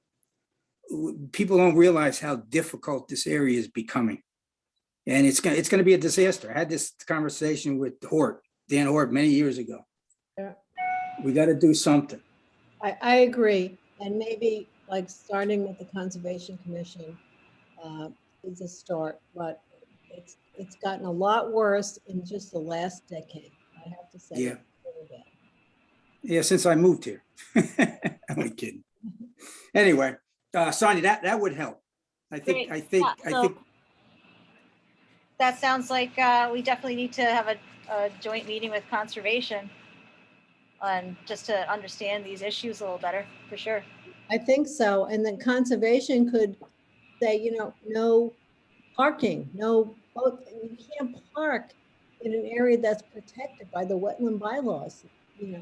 People don't realize how difficult this area is becoming, and it's going to be a disaster. I had this conversation with Dan Hort, many years ago. Yeah. We got to do something. I agree, and maybe like starting with the Conservation Commission is a start, but it's gotten a lot worse in just the last decade. I have to say. Yeah. It's really bad. Yeah, since I moved here. I'm only kidding. Anyway, Sonia, that would help. I think, Great. I Yeah, think, that sounds like we definitely need to have a joint meeting with conservation and just to understand these issues a little better, for sure. I think so. And then conservation could say, no parking, no, you can't park in an area that's protected by the wetland bylaws. We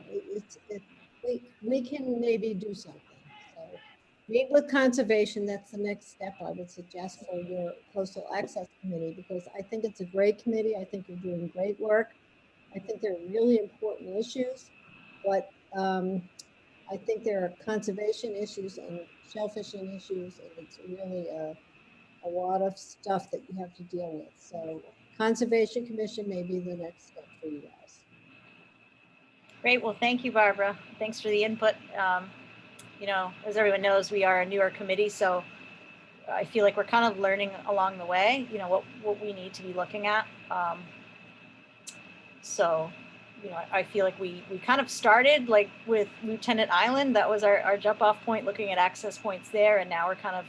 can maybe do something. So meet with conservation. That's the next step I would suggest for your coastal access committee, because I think it's a great committee. I think you're doing great work. I think they're really important issues, but I think there are conservation issues and shellfishing issues, and it's really a lot of stuff that you have to deal with. So Conservation Commission may be the next step for you guys. Great. Well, thank you, Barbara. Thanks for the input. As everyone knows, we are a newer committee, so I feel like we're kind of learning along the way, what we need to be looking at. I feel like we kind of started like with Lieutenant Island. That was our jump off point, looking at access points there. And now we're kind of,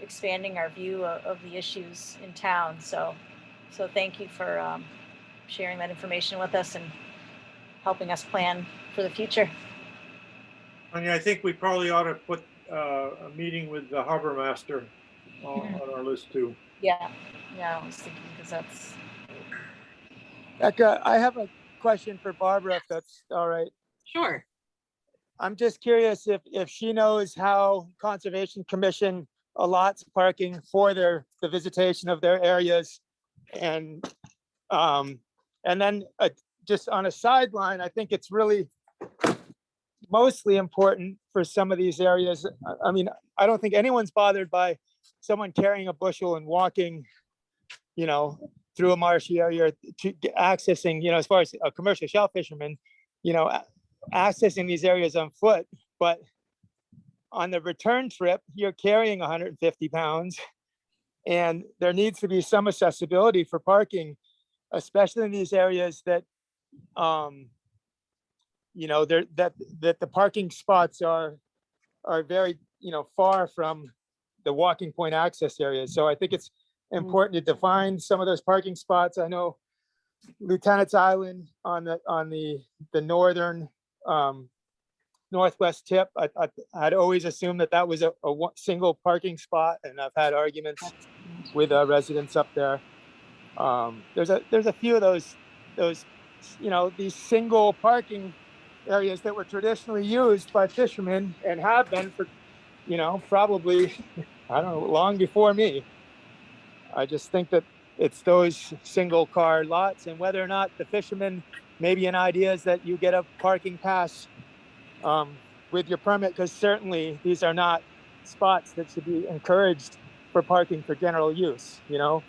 expanding our view of the issues in town. So thank you for sharing that information with us and helping us plan for the future. I mean, I think we probably ought to put a meeting with the harbor master on our list too. Yeah, I was thinking, because that's. Becca, I have a question for Barbara, if that's all right. Sure. I'm just curious if she knows how Conservation Commission allots parking for the visitation of their areas. And then just on a sideline, I think it's really mostly important for some of these areas. I mean, I don't think anyone's bothered by someone carrying a bushel and walking, through a marshy area to accessing, as far as a commercial shell fisherman, accessing these areas on foot. But on the return trip, you're carrying 150 pounds, and there needs to be some accessibility for parking, especially in these areas that, that the parking spots are very, far from the walking point access areas. So I think it's important to define some of those parking spots. I know Lieutenant's Island on the northern northwest tip. I'd always assumed that was a single parking spot, and I've had arguments with residents up there. There's a few of those these single parking areas that were traditionally used by fishermen and have been for probably I don't know, long before me. I just think that it's those single car lots, and whether or not the fishermen, maybe an idea is that you get a parking pass with your permit, because certainly these are not spots that should be encouraged for parking for general use,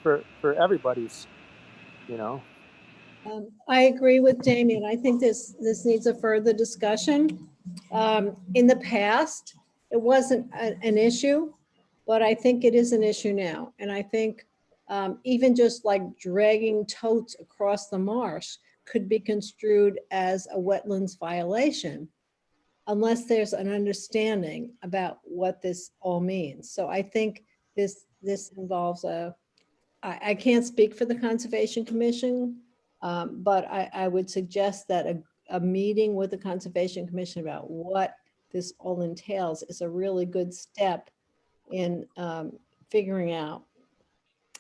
for everybody's, I agree with Damien. I think this needs a further discussion. In the past, it wasn't an issue, but I think it is an issue now. And I think even just like dragging totes across the marsh could be construed as a wetlands violation, unless there's an understanding about what this all means. So I think this involves I can't speak for the Conservation Commission, but I would suggest that a meeting with the Conservation Commission about what this all entails is a really good step in figuring out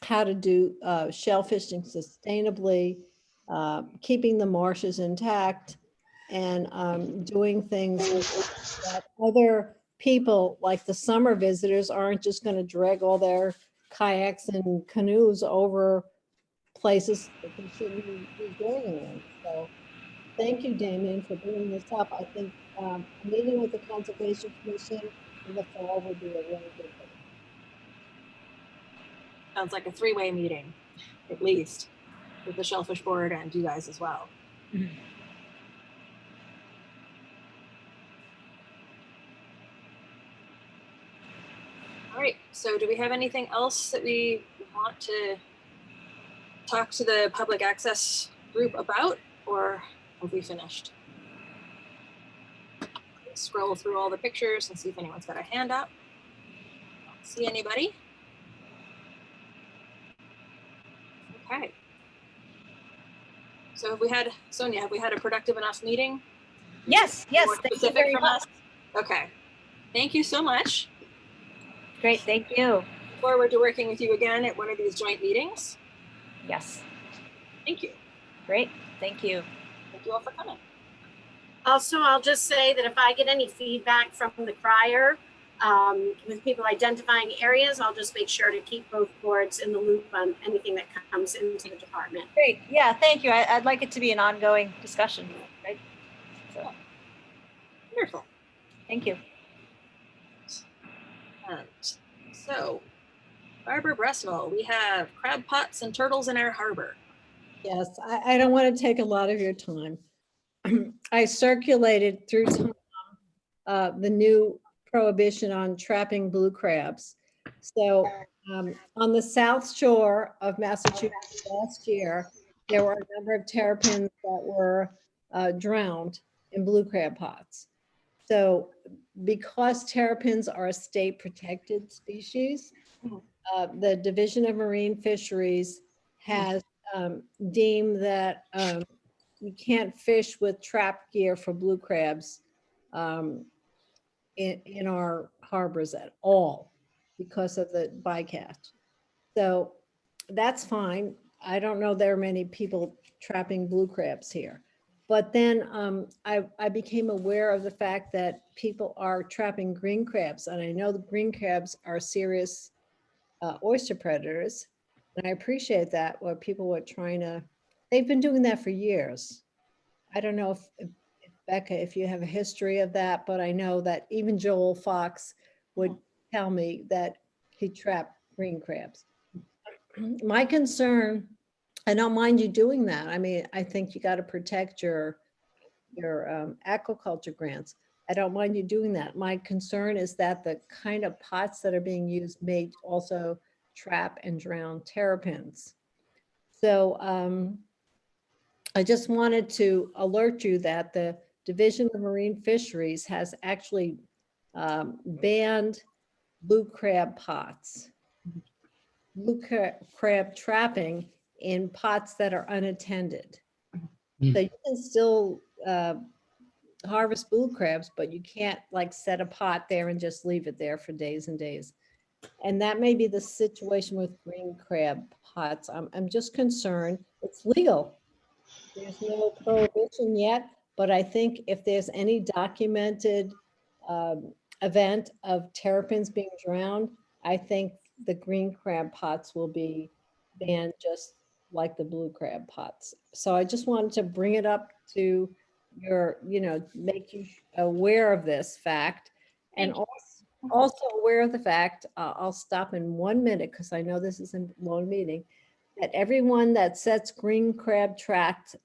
how to do shellfishing sustainably, keeping the marshes intact, and doing things that other people, like the summer visitors, aren't just going to drag all their kayaks and canoes over places that they shouldn't be going in. So thank you, Damien, for bringing this up. I think a meeting with the Conservation Commission in the fall would be a really good thing. Sounds like a three-way meeting, at least, with the Shellfish Board and you guys as well. right, so do we have anything else that we want to talk to the public access group about, or have we finished? Scroll through all the pictures and see if anyone's got a hand up. Don't see anybody. Okay. So have we had, Sonia, have we had a productive enough meeting? Yes, yes, More thank you specific very from much. us? Okay. Thank you so much. Great, thank you. Look forward to working with you again at one of these joint meetings. Yes, Thank you. great, thank you. Thank you all for coming. Also, I'll just say that if I get any feedback from the crier with people identifying areas, I'll just make sure to keep both boards in the loop on anything that comes into the department. Great, yeah, thank you. I'd like it to be an ongoing discussion, right? So, Wonderful. thank you. So, Barbara Bressel, we have crab pots and turtles in our harbor. Yes, I don't want to take a lot of your time. I circulated through Tom the new prohibition on trapping blue crabs. So on the South Shore of Massachusetts last year, there were a number of terrapins that were drowned in blue crab pots. So because terrapins are a state protected species, the Division of Marine Fisheries has deemed that you can't fish with trap gear for blue crabs in our harbors at all because of the bycatch. So that's fine. I don't know there are many people trapping blue crabs here. But then I became aware of the fact that people are trapping green crabs. And I know the green crabs are serious oyster predators. And I appreciate that, where people were trying to, they've been doing that for years. I don't know if Becca, if you have a history of that, but I know that even Joel Fox would tell me that he trapped green crabs. My concern, I don't mind you doing that. I mean, I think you got to protect your aquaculture grants. I don't mind you doing that. My concern is that the kind of pots that are being used may also trap and drown terrapins. So I just wanted to alert you that the Division of Marine Fisheries has actually banned blue crab pots, blue crab trapping in pots that are unattended. So you can still harvest blue crabs, but you can't like set a pot there and just leave it there for days and days. And that may be the situation with green crab pots. I'm just concerned. It's legal. There's no prohibition yet, but I think if there's any documented event of terrapins being drowned, I think the green crab pots will be banned just like the blue crab pots. So I just wanted to bring it up to your, make you aware of this fact. And also aware of the fact, I'll stop in 1 minute because I know this is a long meeting, that everyone that sets green crab traps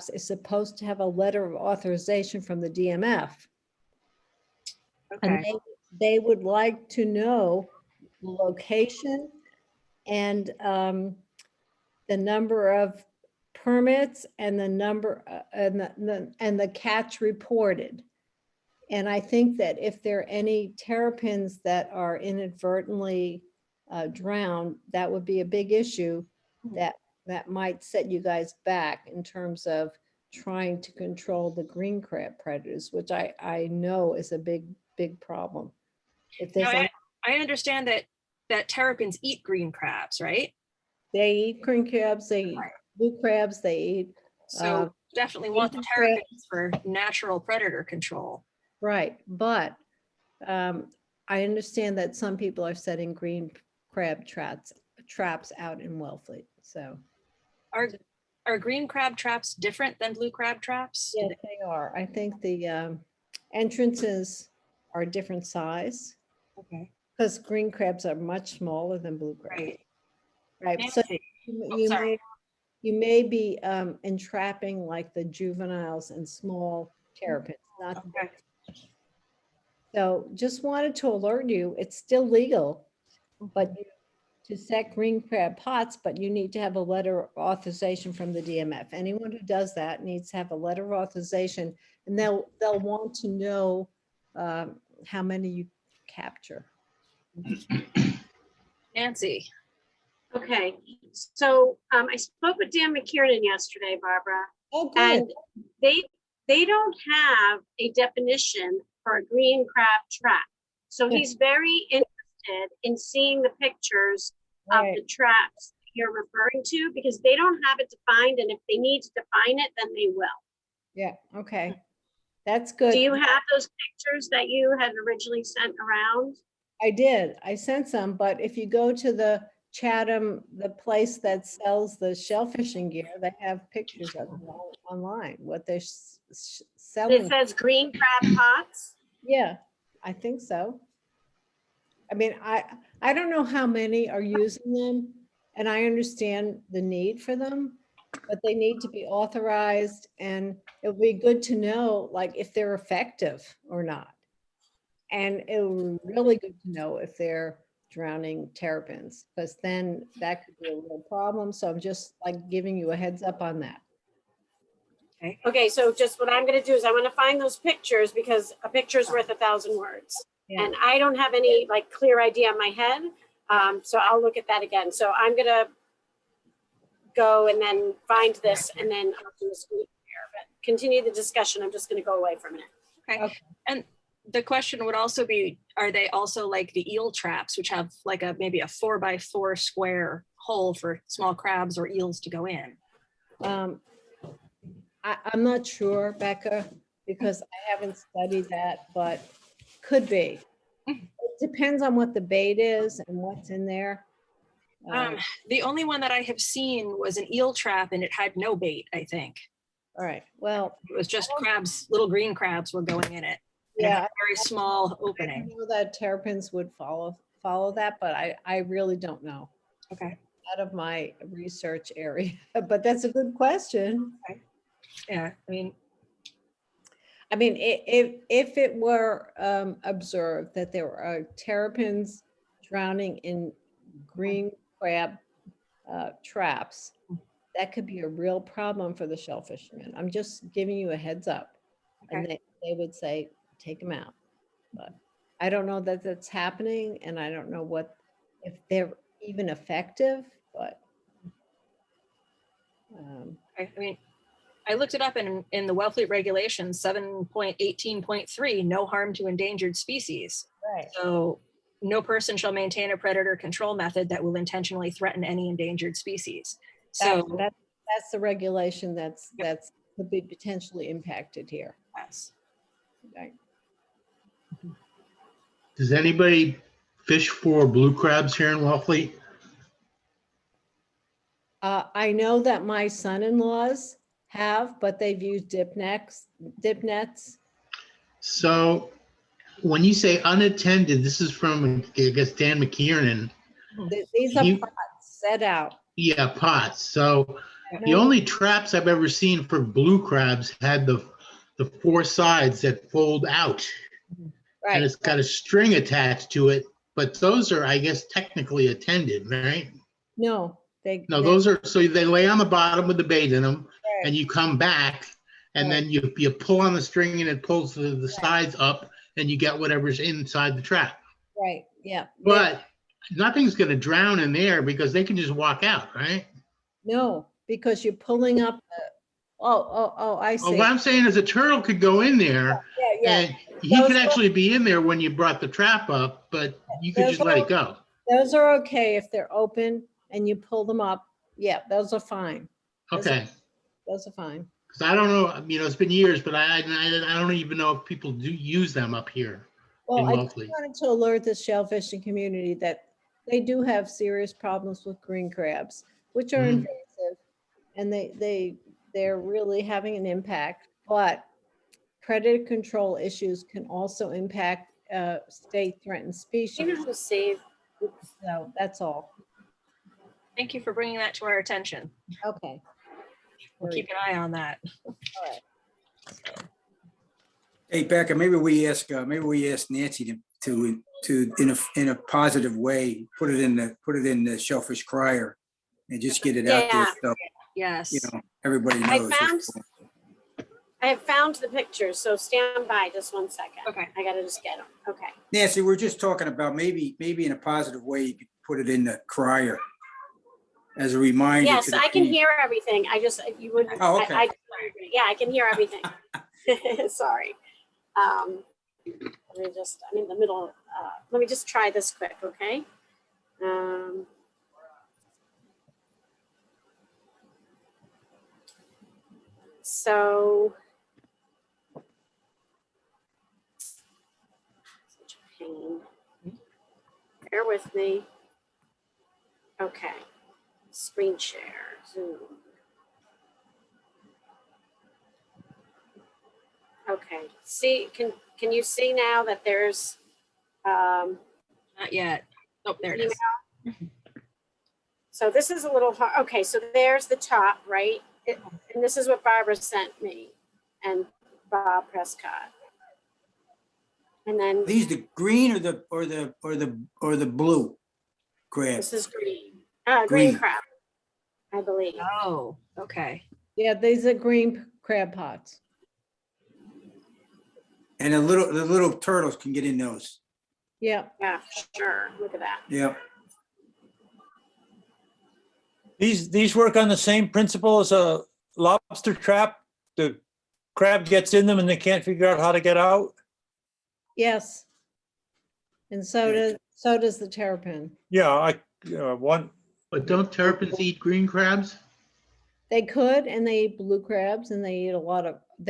is supposed to have a letter of authorization from the DMF. Okay. And they would like to know the location and the number of permits and the number and the catch reported. And I think that if there are any terrapins that are inadvertently drowned, that would be a big issue that might set you guys back in terms of trying to control the green crab predators, which I know is a big problem. If there's Now, I understand that terrapins eat green crabs, right? They eat green crabs, they eat blue crabs, they eat. So definitely want the terrapins for natural predator control. Right, but I understand that some people are setting green crab traps out in Wellfleet, so. Are green crab traps different than blue crab traps? Yes, they are. I think the entrances are a different size. Okay. Because green crabs are much smaller than blue crabs. Right. Right, so you may be entrapping like the juveniles and small terrapins, not the big. So just wanted to alert you, it's still legal, but to set green crab pots, but you need to have a letter of authorization from the DMF. Anyone who does that needs to have a letter of authorization, and they'll want to know how many you capture. Nancy. Okay, so I spoke with Dan McKiernan yesterday, Barbara. Oh, good. And they don't have a definition for a green crab trap. So he's very interested in seeing the pictures of the traps you're referring to, because they don't have it defined, and if they need to define it, then they will. Yeah, okay. That's good. Do you have those pictures that you had originally sent around? I did. I sent some, but if you go to the Chatham, the place that sells the shellfishing gear, they have pictures of them online, what they're selling. It says green crab pots. Yeah, I think so. I mean, I don't know how many are using them, and I understand the need for them, but they need to be authorized, and it would be good to know, like, if they're effective or not. And it would be really good to know if they're drowning terrapins, because then that could be a real problem. So I'm just like giving you a heads up on that. Okay, so just what I'm gonna do is I'm gonna find those pictures, because a picture's worth 1,000 words. Yeah. And I don't have any like clear idea in my head. So I'll look at that again. So I'm gonna go and then find this, and then I'll do a screen share, but continue the discussion. I'm just gonna go away for a minute. Okay. And the question would also be, are they also like the eel traps, which have like maybe a 4x4 square hole for small crabs or eels to go in? I'm not sure, Becca, because I haven't studied that, but could be. It depends on what the bait is and what's in there. The only one that I have seen was an eel trap, and it had no bait, I think. All right, well. It was just crabs, little green crabs were going in it. And it had a very small opening. I know that terrapins would follow that, but I really don't know. Okay. Out of my research area, but that's a good question. Okay. Yeah, I mean, if it were observed that there are terrapins drowning in green crab traps, that could be a real problem for the shellfishermen. I'm just giving you a heads up. And they would say, take them out. But I don't know that that's happening, and I don't know if they're even effective, but. I mean, I looked it up in the Wellfleet regulations, 7.18.3, no harm to endangered species. Right. So no person shall maintain a predator control method that will intentionally threaten any endangered species. So that's the regulation that's could be potentially impacted here. Yes. Right. Does anybody fish for blue crabs here in Wellfleet? I know that my son-in-laws have, but they've used dip nets. So when you say unattended, this is from, I guess, Dan McKiernan. These are pots set out. Yeah, pots. So the only traps I've ever seen for blue crabs had the four sides that fold out. Right. And it's got a string attached to it, but those are, I guess, technically attended, right? No, those are, so they lay on the bottom with the bait in them, right. and you come back, and then you pull on the string, and it pulls the sides up, and you get whatever's inside the trap. Right, yeah. But nothing's going to drown in there because they can just walk out, right? No, because you're pulling up. I see. Oh, what I'm saying is a turtle could go in there, and he could actually be in there when you brought the trap up, but you could just let it go. Those are okay if they're open and you pull them up. Yeah, those are fine. Okay. Those are fine. Because I don't know, it's been years, but I don't even know if people do use them up here. Well, I just wanted to alert the shellfishing community that they do have serious problems with green crabs, which are invasive, and they're really having an impact. But predator control issues can also impact state threatened species. You know how to save. So that's all. Thank you for bringing that to our attention. Okay. We'll keep an eye on that. All right. Hey, Becca, maybe we ask Nancy to in a positive way, put it in the Shellfish Crier and just get it out there. Yeah. So, Yes. you know, everybody I knows. have found the pictures, so stand by just 1 second. Okay. I gotta just get them. Okay. Nancy, we're just talking about maybe in a positive way, you could put it in the Crier as a reminder. Yes, to the I can team. hear everything. I just, you wouldn't. Oh, okay. Yeah, I can hear everything. Sorry. Let me just, I'm in the middle. Let me just try this quick, okay? So, such a pain. Bear with me. Okay. Screen share, Zoom. Okay. See, can you see now that there's Not yet. Oh, there it is. So this is a little hard. Okay, so there's the top, right? And this is what Barbara sent me and Bob Prescott. And then These the green or the blue crab? this is green. Green. Green crab, I believe. Oh, okay. Yeah, these are green crab pots. And the little turtles can get in those. Yeah. Yeah, sure. Look at that. Yep. These work on the same principle as a lobster trap. The crab gets in them and they can't figure out how to get out. Yes. And so does the terrapin. Yeah, one. But don't terrapins eat green crabs? They could, and they eat blue crabs, and they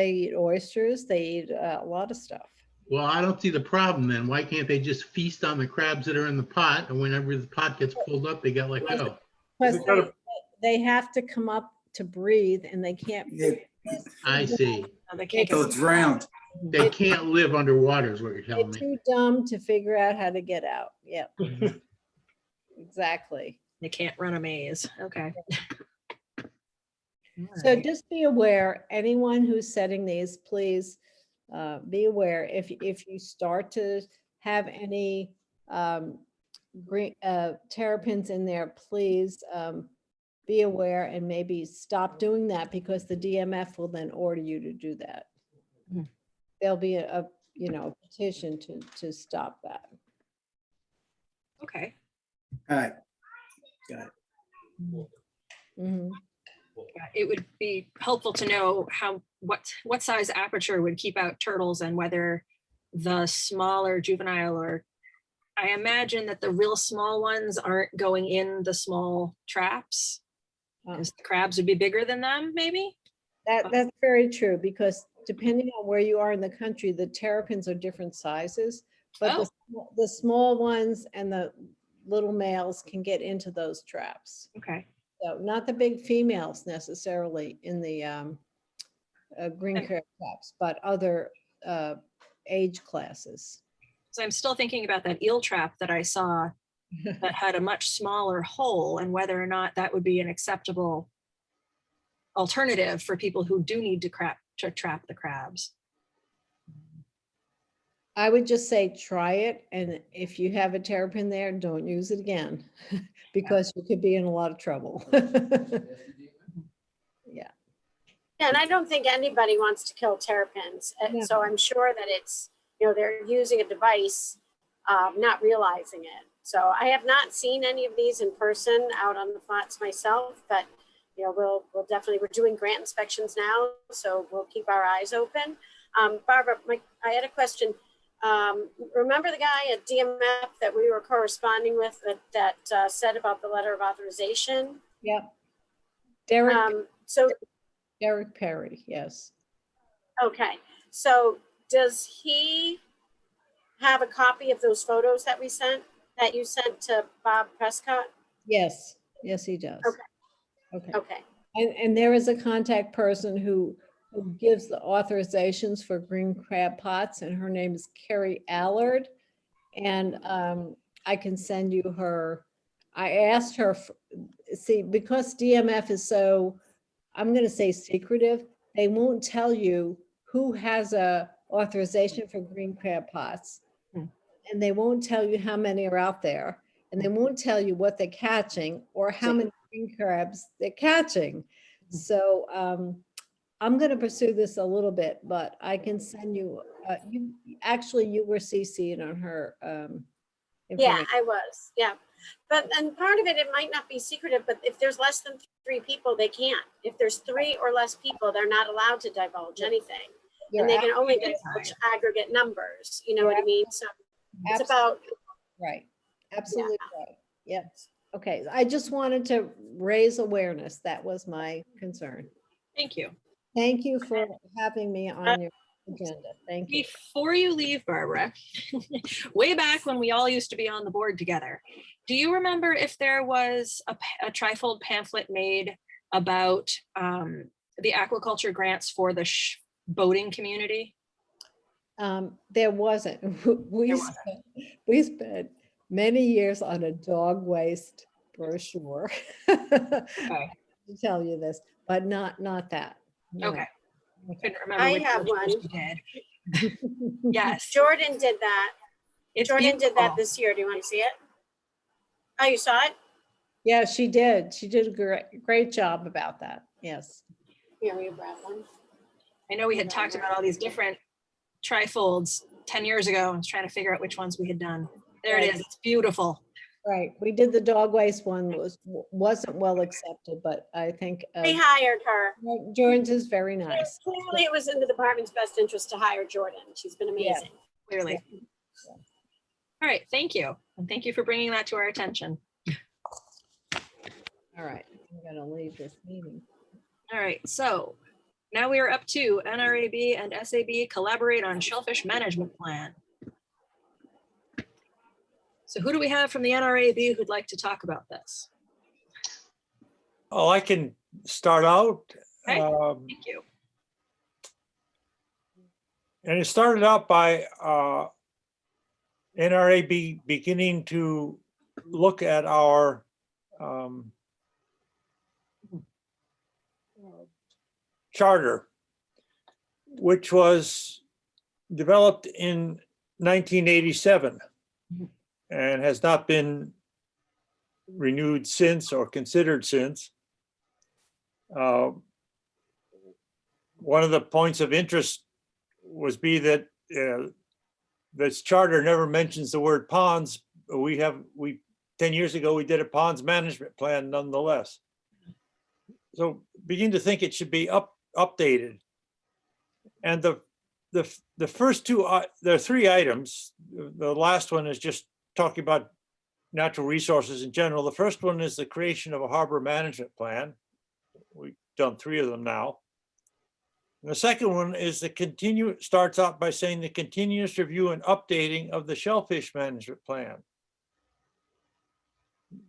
eat oysters, they eat a lot of stuff. Well, I don't see the problem then. Why can't they just feast on the crabs that are in the pot, and whenever the pot gets pulled up, they got let go? Because they have to come up to breathe, and they can't. I see. No, they can't So drowned. They can't live underwater is what you're They're telling me. too dumb to figure out how to get out. Yep. Exactly. They can't run a maze. Okay. So just be aware, anyone who's setting these, please be aware if you start to have any green terrapins in there, please be aware and maybe stop doing that, because the DMF will then order you to do that. There'll be a petition to stop that. Okay. All right. Got it. Mhm. It would be helpful to know what size aperture would keep out turtles, and whether the smaller juvenile, or I imagine that the real small ones aren't going in the small traps, because the crabs would be bigger than them, maybe? That's very true, because depending on where you are in the country, the terrapins are different sizes, but the small ones and the little males can get into those traps. Okay. So not the big females necessarily in the green crab traps, but other age classes. So I'm still thinking about that eel trap that I saw that had a much smaller hole, and whether or not that would be an acceptable alternative for people who do need to trap the crabs. I would just say try it, and if you have a terrapin there, don't use it again, because you could be in a lot of trouble. Yeah. Yeah, and I don't think anybody wants to kill terrapins. So I'm sure that it's, they're using a device, not realizing it. So I have not seen any of these in person out on the flats myself, but we'll definitely, we're doing grant inspections now, so we'll keep our eyes open. Barbara, I had a question. Remember the guy at DMF that we were corresponding with that said about the letter of authorization? Yep. Derek. So Derek Perry, yes. Okay, so does he have a copy of those photos that you sent to Bob Prescott? Yes, yes, he does. Okay. Okay. And there is a contact person who gives the authorizations for green crab pots, and her name is Carrie Allard. And I can send you her. I asked her, because DMF is so, I'm going to say secretive, they won't tell you who has a authorization for green crab pots. Hmm. And they won't tell you how many are out there. And they won't tell you what they're catching or how many green crabs they're catching. So I'm going to pursue this a little bit, but I can send you, you were CC'd on her Yeah, information. I was, yeah. But, and part of it, it might not be secretive, but if there's less than 3 people, they can't. If there's 3 or less people, they're not allowed to divulge anything. And they can only divulge aggregate numbers, you know what I mean? So it's about. Right, absolutely right, yes. Okay, I just wanted to raise awareness. That was my concern. Thank you. Thank you for having me on your agenda. Thank you. Before you leave, Barbara, way back when we all used to be on the board together, do you remember if there was a trifold pamphlet made about the aquaculture grants for the boating community? There wasn't. We spent many years on a dog waste brochure. Okay. To tell you this, but not that. No. Okay. Couldn't remember. I which have brochures one. you did. Yes. Jordan did that. It's Jordan did beautiful. that this year. Do you want to see it? Oh, you saw it? Yeah, she did. She did a great job about that. Yes. Here, will you grab one? I know we had talked about all these different trifolds 10 years ago. I was trying to figure out which ones we had done. There it is. It's beautiful. Right. We did the dog waste one. Wasn't well accepted, but I think They hired her. Jordan's is very nice. Clearly, it was in the department's best interest to hire Jordan. She's been amazing. Clearly. All right. Thank you. And thank you for bringing that to our attention. All right. I'm going to leave this meeting. All right. So now we are up to NRAB and SAB collaborate on shellfish management plan. So who do we have from the NRAB who'd like to talk about this? Oh, I can start out. Okay. Thank you. And it started out by NRAB beginning to look at our charter, which was developed in 1987 and has not been renewed since or considered since. One of the points of interest was that this charter never mentions the word ponds. We 10 years ago, we did a ponds management plan nonetheless. So begin to think it should be updated. And the first two, there are 3 items. The last one is just talking about natural resources in general. The first one is the creation of a harbor management plan. We've done 3 of them now. And the second one is starts out by saying the continuous review and updating of the shellfish management plan.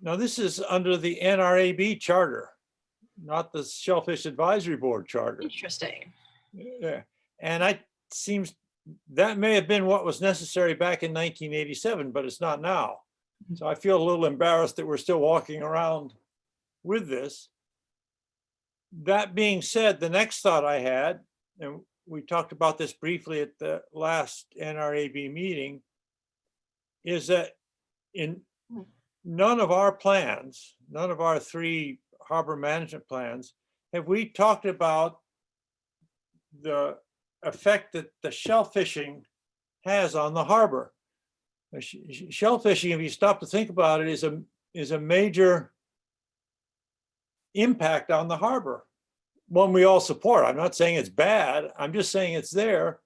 Now this is under the NRAB charter, not the Shellfish Advisory Board charter. Interesting. Yeah, and that may have been what was necessary back in 1987, but it's not now. So I feel a little embarrassed that we're still walking around with this. That being said, the next thought I had, and we talked about this briefly at the last NRAB meeting, is that in none of our plans, none of our 3 harbor management plans, have we talked about the effect that the shellfishing has on the harbor. Shellfishing, if you stop to think about it, is a major impact on the harbor. One we all support. I'm not saying it's bad. I'm just saying it's there,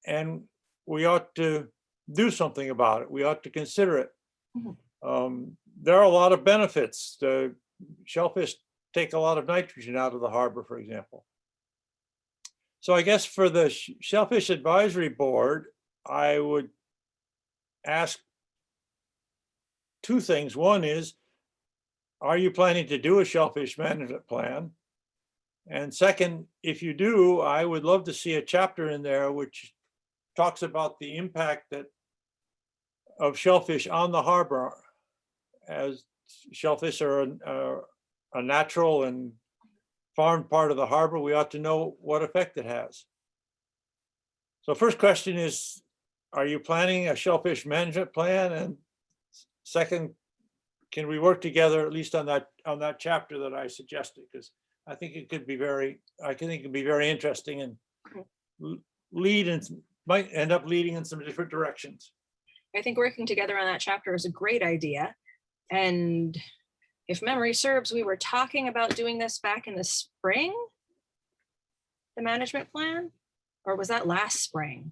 and we ought to do something about it. We ought to consider it. There are a lot of benefits. The shellfish take a lot of nitrogen out of the harbor, for example. So I guess for the Shellfish Advisory Board, I would ask 2 things. One is, are you planning to do a shellfish management plan? And second, if you do, I would love to see a chapter in there which talks about the impact of shellfish on the harbor, as shellfish are a natural and farmed part of the harbor. We ought to know what effect it has. So first question is, are you planning a shellfish management plan? And second, can we work together at least on that chapter that I suggested? Because I think it could be very interesting and might end up leading in some different directions. I think working together on that chapter is a great idea. And if memory serves, we were talking about doing this back in the spring, the management plan, or was that last spring?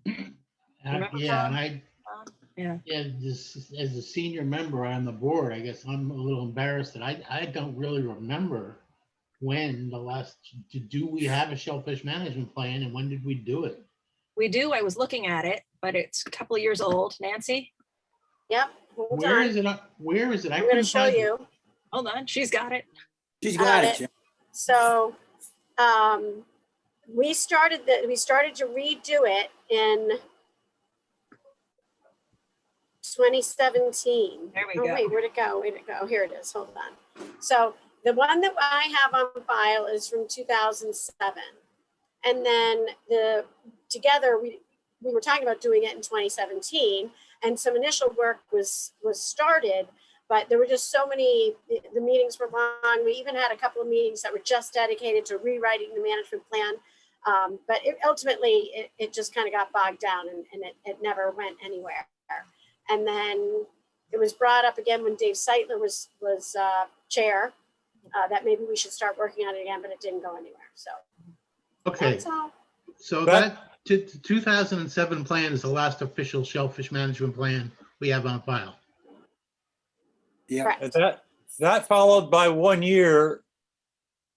Remember, Yeah, Tom? and Yeah. as a senior member on the board, I guess I'm a little embarrassed that I don't really remember when do we have a shellfish management plan and when did we do it? We do. I was looking at it, but it's a couple of years old. Nancy? Yep. Hold Where on. is it? Where is it? I'm going to show you. Hold on. She's got it. She's got it. Jim. So we started to redo it in 2017. There we Oh, go. wait, where'd it go? Where'd it go? Here it is. Hold on. So the one that I have on file is from 2007. And then together we were talking about doing it in 2017, and some initial work was started, but there were just so many, the meetings were long. We even had a couple of meetings that were just dedicated to rewriting the management plan. But ultimately it just kind of got bogged down and it never went anywhere. And then it was brought up again when Dave Seitler was chair, that maybe we should start working on it again, but it didn't go anywhere. So Okay, that's all. so that 2007 plan is the last official shellfish management plan we have on file. Yeah. And that followed by 1 year,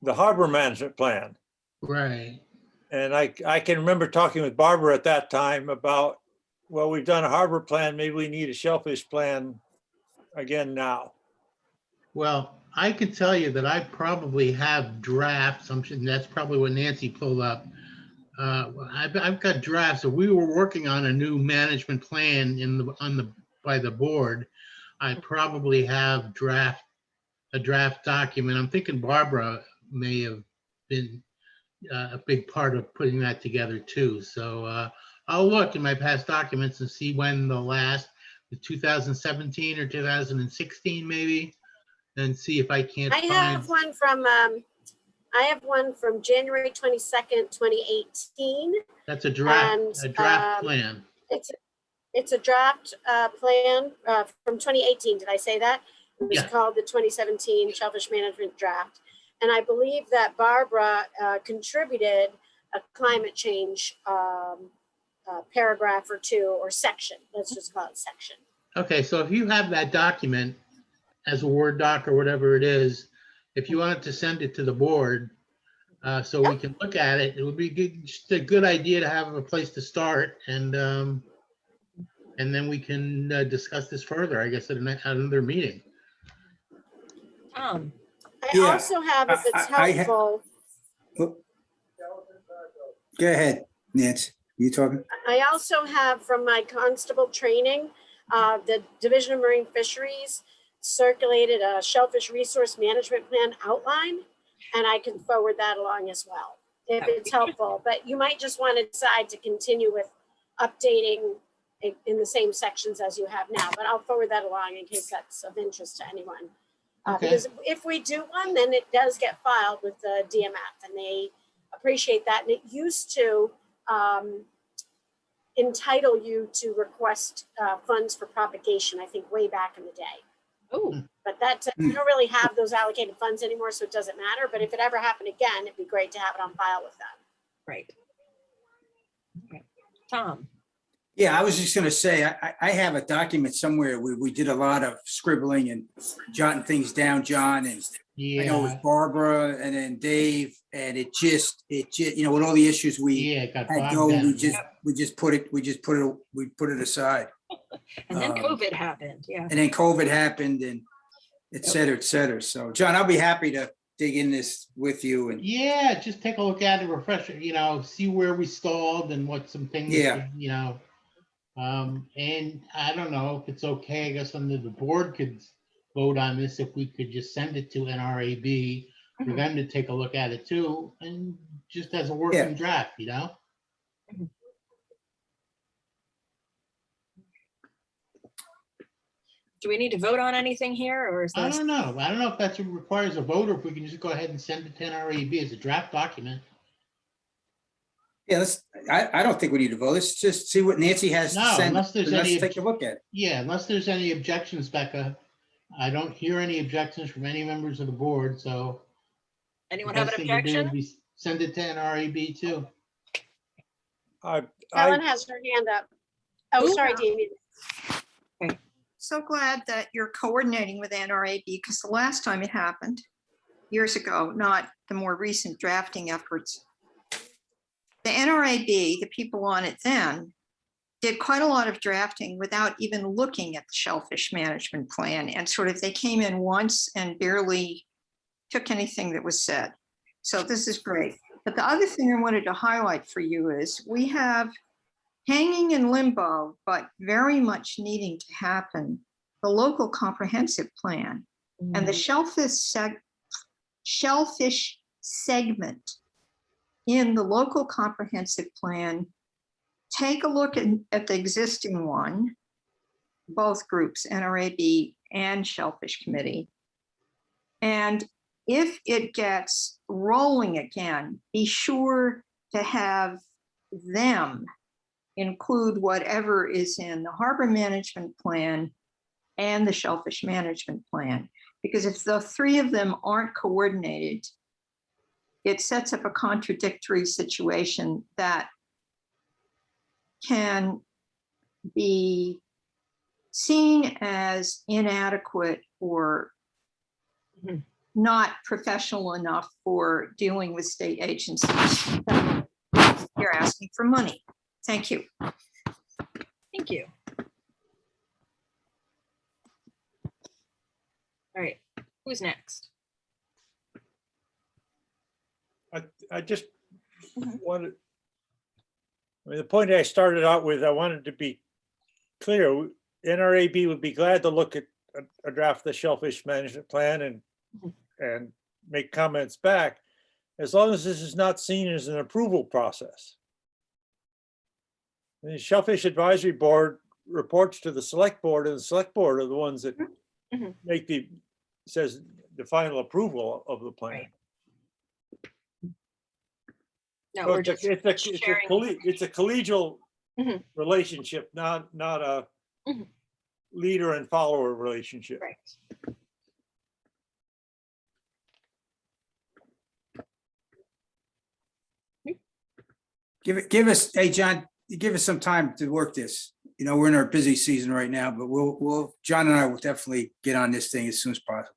the harbor management plan. Right. And I can remember talking with Barbara at that time about, well, we've done a harbor plan, maybe we need a shellfish plan again now. Well, I can tell you that I probably have drafts. That's probably what Nancy pulled up. I've got drafts. So we were working on a new management plan by the board. I probably have a draft document. I'm thinking Barbara may have been a big part of putting that together too. So I'll look in my past documents and see when the 2017 or 2016 maybe, and see if I can't I have one from January 22nd, 2018. That's a draft, And, plan. It's a draft plan from 2018. Did I say that? It was Yeah. called the 2017 Shellfish Management Draft. And I believe that Barbara contributed a climate change paragraph or two, or section. Let's just call it section. Okay, so if you have that document as a Word doc or whatever it is, if you wanted to send it to the board so we can look at it, it would be just a good idea to have a place to start, and then we can discuss this further, I guess, at another meeting. I also have, if it's helpful, Go ahead, Nancy. You talking? I also have from my constable training, the Division of Marine Fisheries circulated a shellfish resource management plan outline, and I can forward that along as well if it's helpful. But you might just want to decide to continue with updating in the same sections as you have now, but I'll forward that along in case that's of interest to anyone. Okay. Because if we do one, then it does get filed with the DMF, and they appreciate that. And it used to entitle you to request funds for propagation, I think way back in the day. Oh. But that we don't really have those allocated funds anymore, so it doesn't matter. But if it ever happened again, it'd be great to have it on file with them. Right. Okay. Tom. Yeah, I was just gonna say, I have a document somewhere where we did a lot of scribbling and jotting things down, John, and I know it was Barbara and then Dave, and it just, you know, with all the issues we had going, we just put it aside. And then COVID happened, yeah. And then COVID happened, and et cetera, et cetera. So, John, I'll be happy to dig in this with you. And yeah, just take a look at it, refresh it, you know, see where we stalled and what some things, you know. And I don't know if it's okay, I guess under the board could vote on this, if we could just send it to NRAB for them to take a look at it too, and just as a working draft, you know? Do we need to vote on anything here, or is I this? don't know. I don't know if that requires a vote or if we can just go ahead and send it to NRAB as a draft document. Yeah, I don't think we need to vote. Let's just see what Nancy has to No, send. unless there's and let's any, take a look at it. yeah, unless there's any objections, Becca. I don't hear any objections from any members of the board, so. Anyone the have an best thing to do objection? would be send it to NRAB too. Helen has her hand up. Oh, sorry, Damien. So glad that you're coordinating with NRAB because the last time it happened, years ago, not the more recent drafting efforts, the NRAB, the people on it then, did quite a lot of drafting without even looking at the shellfish management plan. And sort of they came in once and barely took anything that was said. So this is great. But the other thing I wanted to highlight for you is we have hanging in limbo, but very much needing to happen, the local comprehensive plan and the shellfish segment in the local comprehensive plan. Take a look at the existing one, both groups, NRAB and Shellfish Committee. And if it gets rolling again, be sure to have them include whatever is in the harbor management plan and the shellfish management plan. Because if the three of them aren't coordinated, it sets up a contradictory situation that can be seen as inadequate or not professional enough for dealing with state agencies. You're asking for money. Thank you. Thank you. All right, who's next? I just wanted, I mean, the point I started out with, I wanted to be clear. NRAB would be glad to look at a draft of the shellfish management plan and make comments back, as long as this is not seen as an approval process. The Shellfish Advisory Board reports to the Select Board, and the Select Board are the ones that make the final approval of the plan. Right. No, So we're just sharing. it's a collegial relationship, not a leader and follower relationship. Right. Give us, hey, John, give us some time to work this. You know, we're in our busy season right now, but John and I will definitely get on this thing as soon as possible.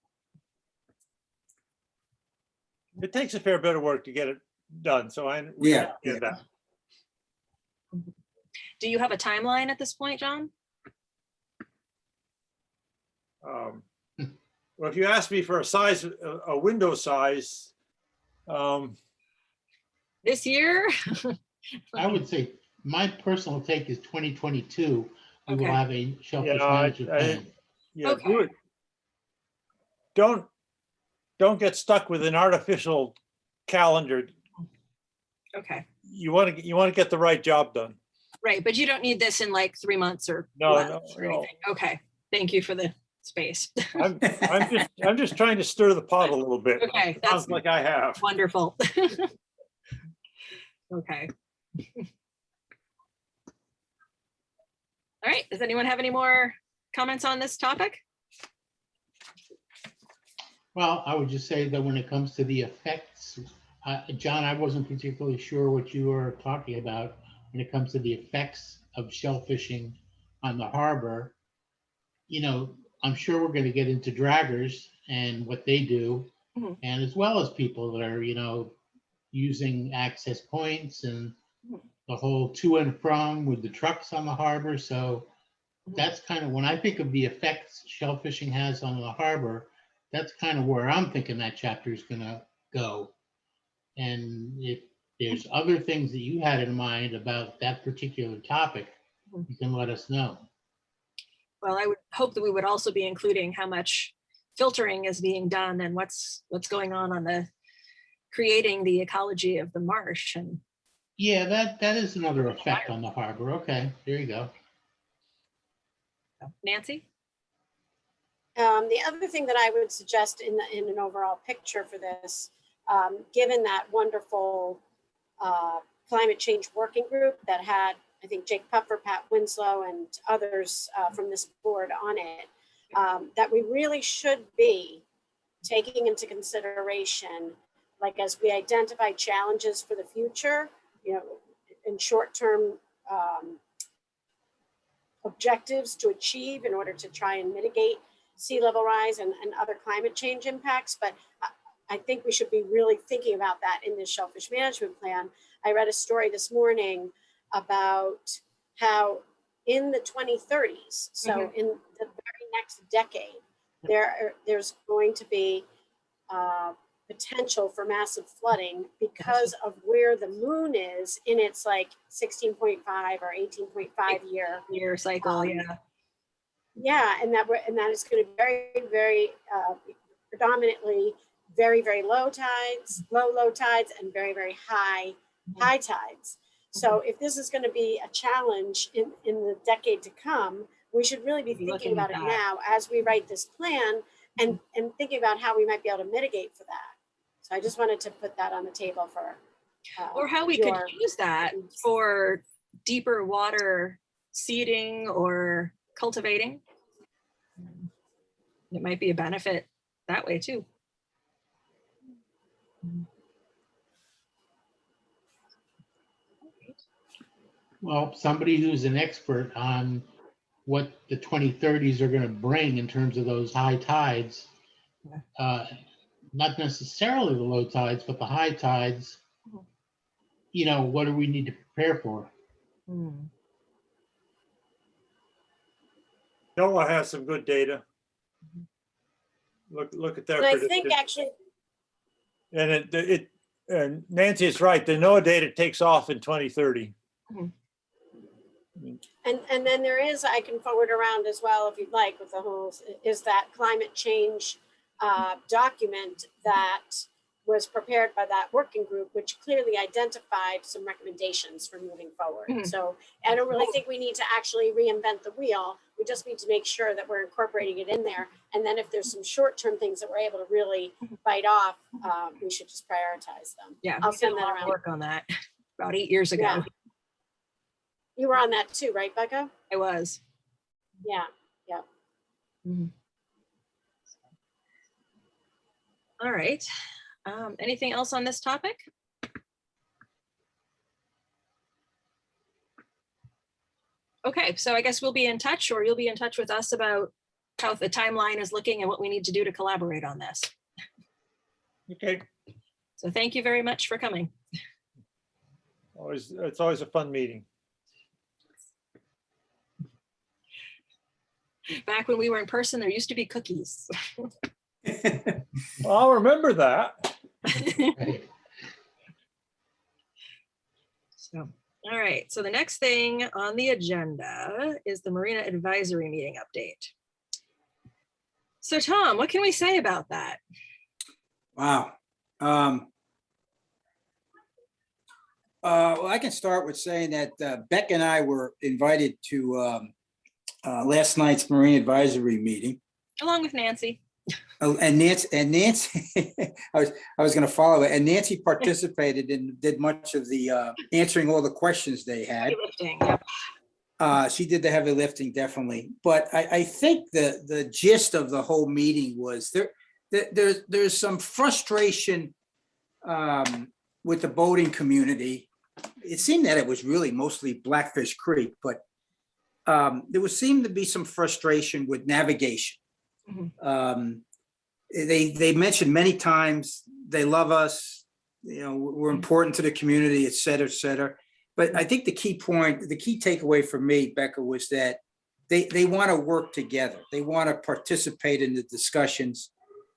It takes a fair bit of work to get it done, so we Yeah. get that. Do you have a timeline at this point, John? Well, if you ask me for a window size, this year, I would say my personal take is 2022. We will Okay. have a shellfish management plan. yeah, do it. Don't get stuck with an artificial calendar. Okay. You want to get the right job done. Right, but you don't need this in like 3 months or No, less no, or anything. Okay, thank you for the space. I'm just trying to stir the pot a little bit. Okay, It sounds like I have. Wonderful. Okay. All right, does anyone have any more comments on this topic? Well, I would just say that when it comes to the effects, John, I wasn't particularly sure what you were talking about when it comes to the effects of shellfishing on the harbor. You know, I'm sure we're going to get into draggers and what they do, and as well as people that are, you know, using access points and the whole to and from with the trucks on the harbor. So that's kind of, when I think of the effects shellfishing has on the harbor, that's kind of where I'm thinking that chapter is going to go. And if there's other things that you had in mind about that particular topic, you can let us know. Well, I would hope that we would also be including how much filtering is being done and what's going on the creating the ecology of the marsh. And yeah, that is another effect on the harbor. Okay, there you go. Nancy? The other thing that I would suggest in an overall picture for this, given that wonderful climate change working group that had, I think, Jake Puffer, Pat Winslow, and others from this board on it, that we really should be taking into consideration, like as we identify challenges for the future, you know, in short-term objectives to achieve in order to try and mitigate sea level rise and other climate change impacts. But I think we should be really thinking about that in this shellfish management plan. I read a story this morning about how in the 2030s, so in the very next decade, there's going to be potential for massive flooding because of where the moon is in its like 16.5 or 18.5 year cycle. Yeah, and that is going to be very, very predominantly very, very low tides, low tides, and very, very high tides. So if this is going to be a challenge in the decade to come, we should really be thinking about it now as we write this plan and thinking about how we might be able to mitigate for that. So I just wanted to put that on the table for or how we could use that for deeper water seeding or cultivating. It might be a benefit that way too. Well, somebody who's an expert on what the 2030s are going to bring in terms of those high tides, not necessarily the low tides, but the high tides, you know, what do we need to prepare for? NOAA has some good data. Look at their and I prediction. think actually, And and Nancy is right. The NOAA data takes off in 2030. and then there is, I can forward around as well if you'd like, with the whole, is that climate change document that was prepared by that working group, which clearly identified some recommendations for moving forward. So I don't really think we need to actually reinvent the wheel. We just need to make sure that we're incorporating it in there. And then if there's some short-term things that we're able to really bite off, we should just prioritize them. Yeah, I'll send that around. Work on that about 8 years ago. Yeah. You were on that too, right, Becca? I was. Yeah, yeah. All right. Anything else on this topic? Okay, so I guess we'll be in touch, or you'll be in touch with us about how the timeline is looking and what we need to do to collaborate on this. Okay. So thank you very much for coming. It's always a fun meeting. Back when we were in person, there used to be cookies. I'll remember that. So, all right. So the next thing on the agenda is the Marina Advisory Meeting update. So Tom, what can we say about that? Wow. Well, I can start with saying that Beck and I were invited to last night's Marine Advisory meeting. Along with Nancy. Oh, and Nancy, I was going to follow it. And Nancy participated and did much of the answering all the questions they had. She did the heavy lifting, definitely. But I think the gist of the whole meeting was there's some frustration with the boating community. It seemed that it was really mostly Blackfish Creek, but there seemed to be some frustration with navigation. They mentioned many times they love us, you know, we're important to the community, et cetera, et cetera. But I think the key takeaway for me, Becca, was that they want to work together. They want to participate in the discussions.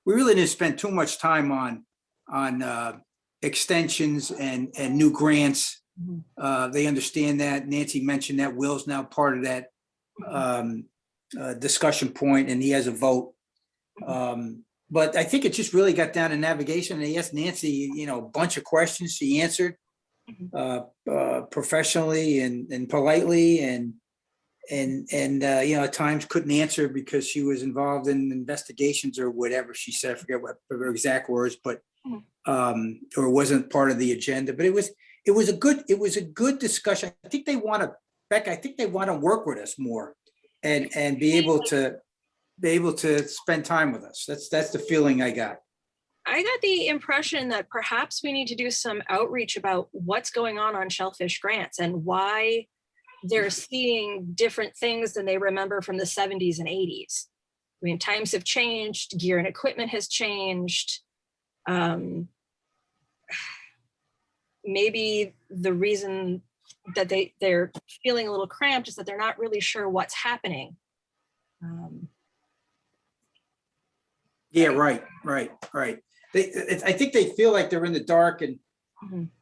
We really didn't spend too much time on extensions and new grants. They understand that. Nancy mentioned that. Will's now part of that discussion point, and he has a vote. But I think it just really got down to navigation. And they asked Nancy, you know, a bunch of questions. She answered professionally and politely. And you know, at times couldn't answer because she was involved in investigations or whatever she said. I forget what her exact words, but or wasn't part of the agenda. But it was a good discussion. I think they want to, Becca, I think they want to work with us more and be able to spend time with us. That's the feeling I got. I got the impression that perhaps we need to do some outreach about what's going on Shellfish grants and why they're seeing different things than they remember from the 70s and 80s. I mean, times have changed, gear and equipment has changed. Maybe the reason that they're feeling a little cramped is that they're not really sure what's happening. Yeah, right. I think they feel like they're in the dark, and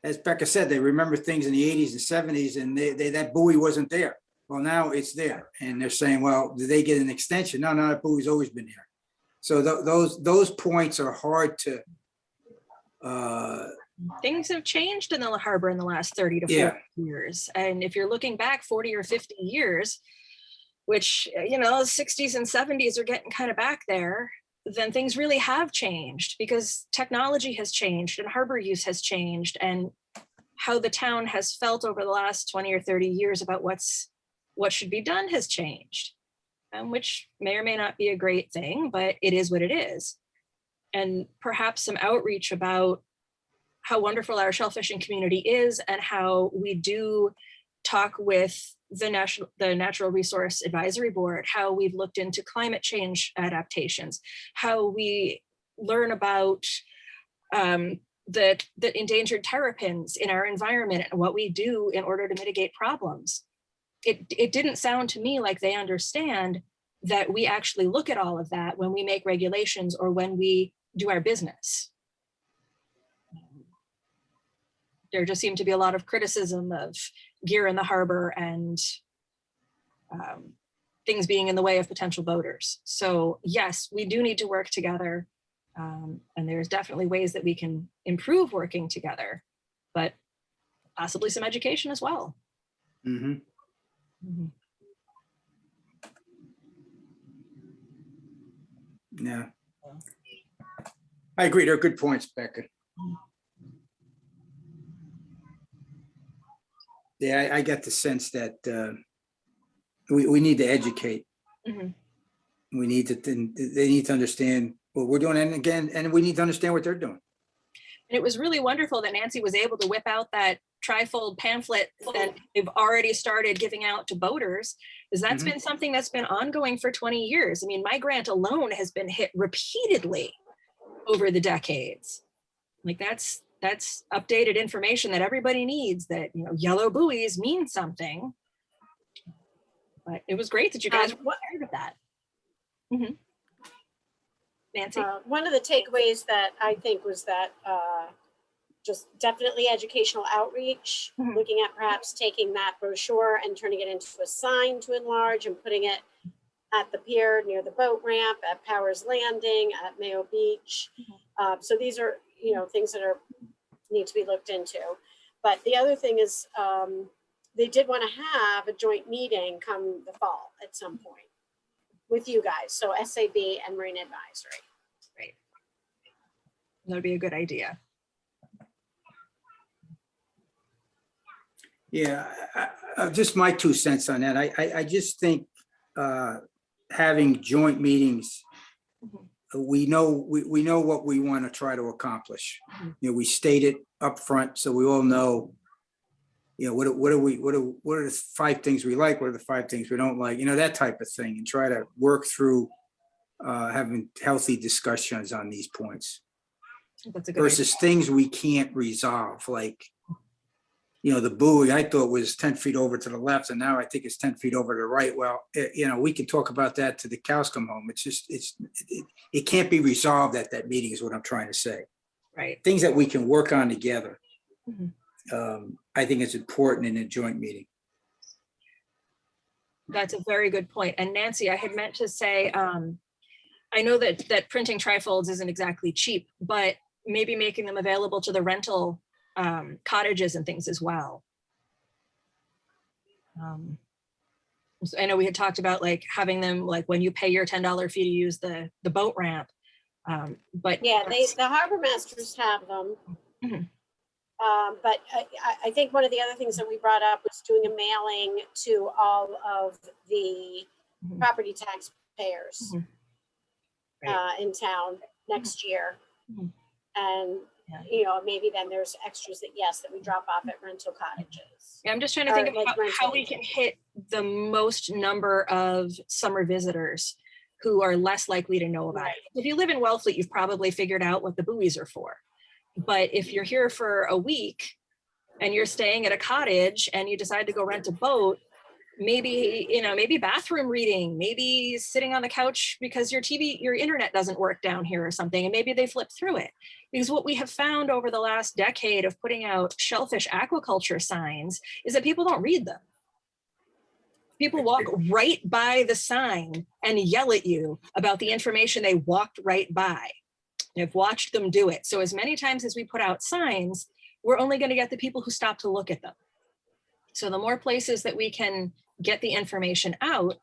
as Becca said, they remember things in the 80s and 70s, and that buoy wasn't there. Well, now it's there, and they're saying, well, did they get an extension? No, that buoy's always been there. So those points are hard to. Things have changed in the harbor in the last 30 to 40 years, and if you're looking back 40 or 50 years, which, you know, the 60s and 70s are getting kind of back there, then things really have changed because technology has changed and harbor use has changed, and how the town has felt over the last 20 or 30 years about what should be done has changed, which may or may not be a great thing, but it is what it is. And perhaps some outreach about how wonderful our shellfishing community is and how we do talk with the Natural Resource Advisory Board, how we've looked into climate change adaptations, how we learn about the endangered terrapins in our environment and what we do in order to mitigate problems. It didn't sound to me like they understand that we actually look at all of that when we make regulations or when we do our business. There just seemed to be a lot of criticism of gear in the harbor and things being in the way of potential boaters. So yes, we do need to work together. And there's definitely ways that we can improve working together, but possibly some education as well. Yeah. I agree. They're good points, Becca. Yeah, I get the sense that we need to educate. We need to, they need to understand what we're doing, and we need to understand what they're doing. And it was really wonderful that Nancy was able to whip out that trifold pamphlet that they've already started giving out to boaters, because that's been something that's been ongoing for 20 years. I mean, my grant alone has been hit repeatedly over the decades. Like that's updated information that everybody needs, that, you know, yellow buoys mean something. But it was great that you guys were part of that. Nancy? One of the takeaways that I think was that just definitely educational outreach, looking at perhaps taking that brochure and turning it into a sign to enlarge and putting it at the pier near the boat ramp, at Powers Landing, at Mayo Beach. So these are, you know, things that need to be looked into. But the other thing is they did want to have a joint meeting come the fall at some point with you guys. So SAB and Marine Advisory. Right. That'd be a good idea. Yeah, just my 2 cents on that. I just think having joint meetings, we know what we want to try to accomplish. You know, we state it up front so we all know, you know, what are the 5 things we like, what are the 5 things we don't like, you know, that type of thing, and try to work through having healthy discussions on these points. That's a good versus things we can't resolve, like, you know, the buoy I thought was 10 feet over to the left, and now I think it's 10 feet over to the right. Well, you know, we can talk about that till the cows come home. It's just, it can't be resolved at that meeting is what I'm trying to say. Right. Things that we can work on together. I think it's important in a joint meeting. That's a very good point. And Nancy, I had meant to say, I know that printing trifolds isn't exactly cheap, but maybe making them available to the rental cottages and things as well. So I know we had talked about like having them, like when you pay your $10 fee to use the boat ramp. But Yeah, the harbor masters have them. Mhm. But I think one of the other things that we brought up was doing a mailing to all of the property taxpayers in town next year. And, you know, maybe then there's extras that, yes, that we drop off at rental cottages. Yeah, I'm just trying to Or think of like how we can hit the most number of summer visitors who are less likely to know about it. If you live in Wellfleet, you've probably figured out what the buoys are for. But if you're here for a week and you're staying at a cottage and you decide to go rent a boat, maybe, you know, maybe bathroom reading, maybe sitting on the couch because your internet doesn't work down here or something, and maybe they flip through it. Because what we have found over the last decade of putting out shellfish aquaculture signs is that people don't read them. People walk right by the sign and yell at you about the information they walked right by. I've watched them do it. So as many times as we put out signs, we're only going to get the people who stop to look at them. So the more places that we can get the information out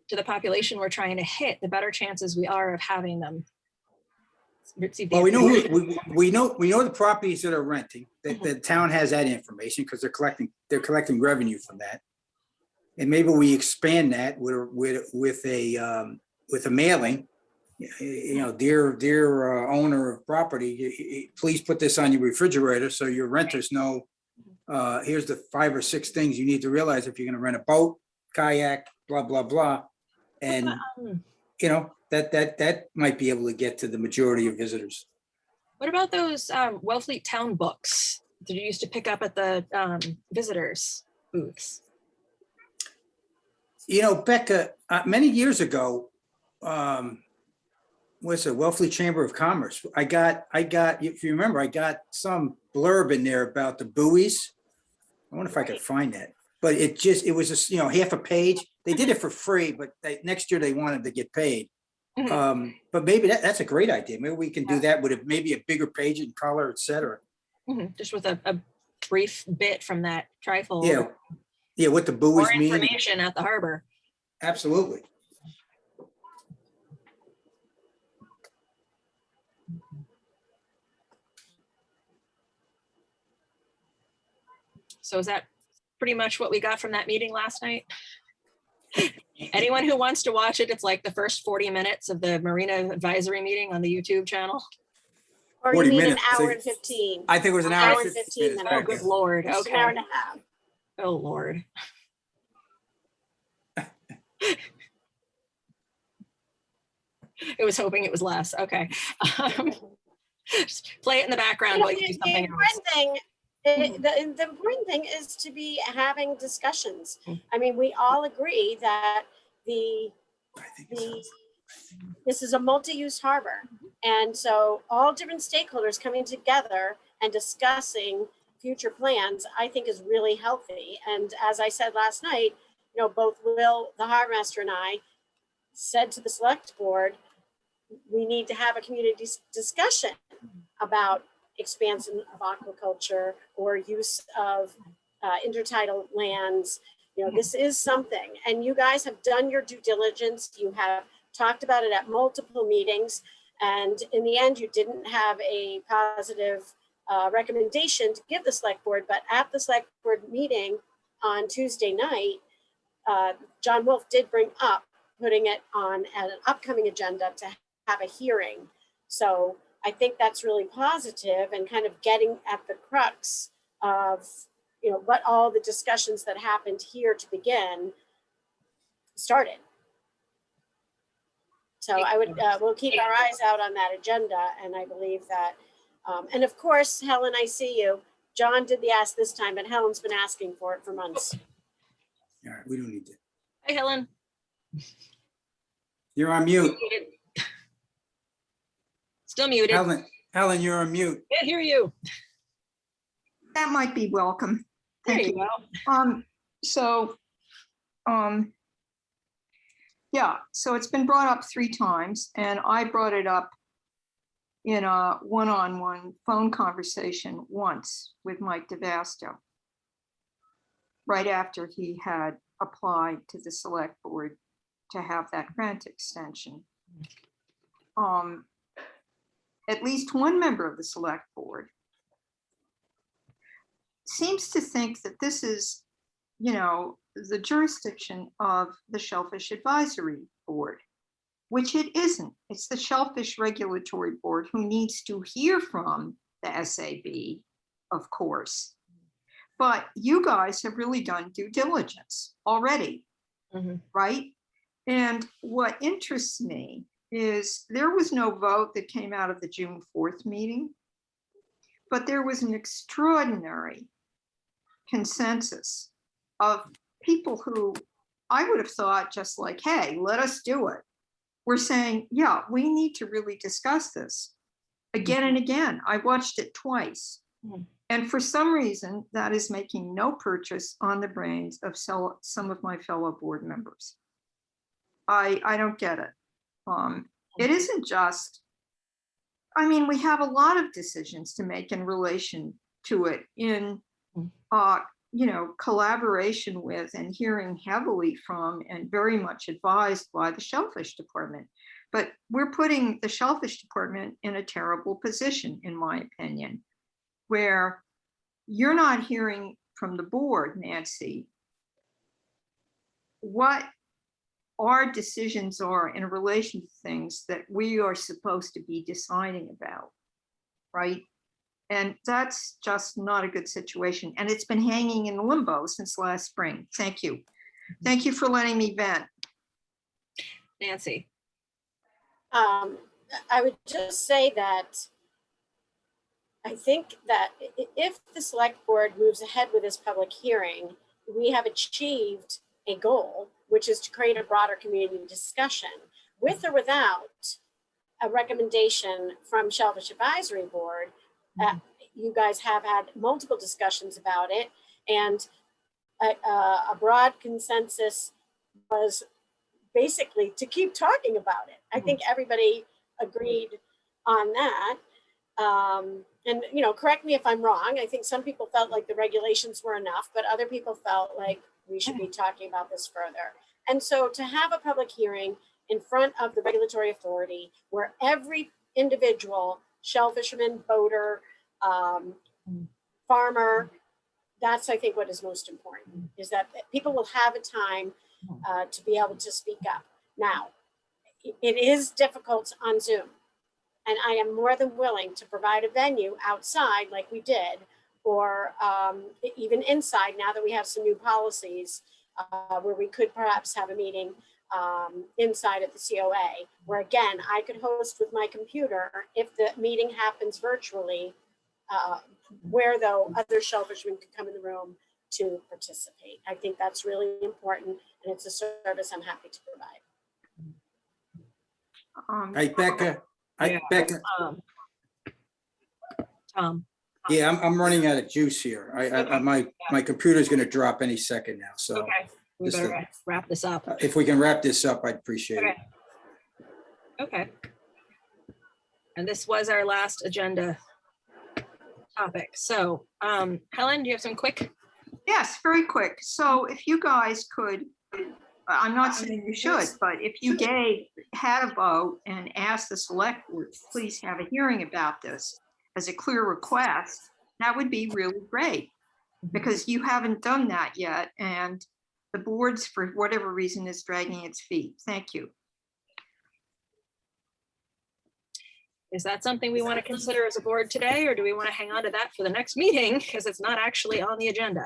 to the population we're trying to hit, the better chances we are of having them receive the Well, we know information. we know the properties that are renting. That the town has that information because they're collecting revenue from that. And maybe we expand that with a mailing. You know, dear owner of property, please put this on your refrigerator so your renters know. Here's the 5 or 6 things you need to realize if you're going to rent a boat, kayak, blah blah blah, and you know that might be able to get to the majority of visitors. What about those Wellfleet town books that you used to pick up at the visitors booths? You know, Becca, many years ago, was it Wellfleet Chamber of Commerce? I got, if you remember, I got some blurb in there about the buoys. I wonder if I could find that. But it was just, you know, half a page. They did it for free, but next year they wanted to get paid. But maybe that's a great idea. Maybe we can do that with maybe a bigger page in color, et cetera. Just with a brief bit from that trifold. Yeah. Yeah, what the buoys mean. More information at the harbor. Absolutely. So is that pretty much what we got from that meeting last night? Anyone who wants to watch it, it's like the first 40 minutes of the Marina Advisory meeting on the YouTube channel. Or you mean an hour and 15? I think it was an hour and 15 minutes. Oh, good Lord. Just Okay. an hour and a half. Oh, Lord. I was hoping it was less. Okay. Just play it in the background while you do something else. The important thing is to be having discussions. I mean, we all agree that this is a multi-use harbor. And so all different stakeholders coming together and discussing future plans, I think is really healthy. And as I said last night, you know, both Will, the harbor master, and I said to the select board, we need to have a community discussion about expansion of aquaculture or use of intertidal lands. You know, this is something, and you guys have done your due diligence. You have talked about it at multiple meetings, and in the end, you didn't have a positive recommendation to give the select board, but at the select board meeting on Tuesday night, John Wolf did bring up putting it on at an upcoming agenda to have a hearing. So I think that's really positive and kind of getting at the crux of, you know, what all the discussions that happened here to begin started. So I would, we'll keep our eyes out on that agenda. And I believe that, and of course, Helen, I see you. John did the ask this time, but Helen's been asking for it for months. All right, we don't need to. Hey, Helen. You're on mute. Still muted. Helen, you're on mute. Can't hear you. That might be welcome. There Thank you you. Yeah, so it's been brought up 3 times, and I brought it up in a one-on-one phone conversation once with Mike DeVasto. right after he had applied to the select board to have that grant extension. At least one member of the select board seems to think that this is, the jurisdiction of the Shellfish Advisory Board, which it isn't. It's the Shellfish Regulatory Board who needs to hear from the SAB, of course. But you guys have really done due diligence already, right? And what interests me is there was no vote that came out of the June 4th meeting, but there was an extraordinary consensus of people who I would have thought just like, hey, let us do it. We're saying, yeah, we need to really discuss this again and again. I watched it twice. And for some reason, that is making no purchase on the brains of some of my fellow board members. I don't get it. It isn't just, we have a lot of decisions to make in relation to it in, collaboration with and hearing heavily from and very much advised by the Shellfish Department. But we're putting the Shellfish Department in a terrible position, in my opinion, where you're not hearing from the board, Nancy, what our decisions are in relation to things that we are supposed to be deciding about, right? And that's just not a good situation. And it's been hanging in limbo since last spring. Thank you. Thank you for letting me vent. Nancy. I would just say that I think that if the select board moves ahead with this public hearing, we have achieved a goal, which is to create a broader community discussion with or without a recommendation from Shellfish Advisory Board. You guys have had multiple discussions about it, and a broad consensus was basically to keep talking about it. I think everybody agreed on that. And correct me if I'm wrong. I think some people felt like the regulations were enough, but other people felt like we should be talking about this further. And so to have a public hearing in front of the regulatory authority where every individual shellfisherman, boater, farmer, that's I think what is most important, is that people will have a time to be able to speak up. Now, it is difficult on Zoom, and I am more than willing to provide a venue outside like we did, or even inside now that we have some new policies where we could perhaps have a meeting inside at the COA, where again, I could host with my computer if the meeting happens virtually, where though other shellfishermen could come in the room to participate. I think that's really important, and it's a service I'm happy to provide. Hey, Becca. Becca. Tom. Yeah, I'm running out of juice here. My computer's going to drop any second now. So okay, we better wrap this up. If we can wrap this up, I'd appreciate it. Okay. And this was our last agenda topic. So, Helen, do you have some quick? Yes, very quick. So if you guys could, I'm not saying you should, but if you had a vote and asked the select board, please have a hearing about this as a clear request, that would be really great, because you haven't done that yet, and the board's, for whatever reason, is dragging its feet. Thank you. Is that something we want to consider as a board today, or do we want to hang on to that for the next meeting because it's not actually on the agenda?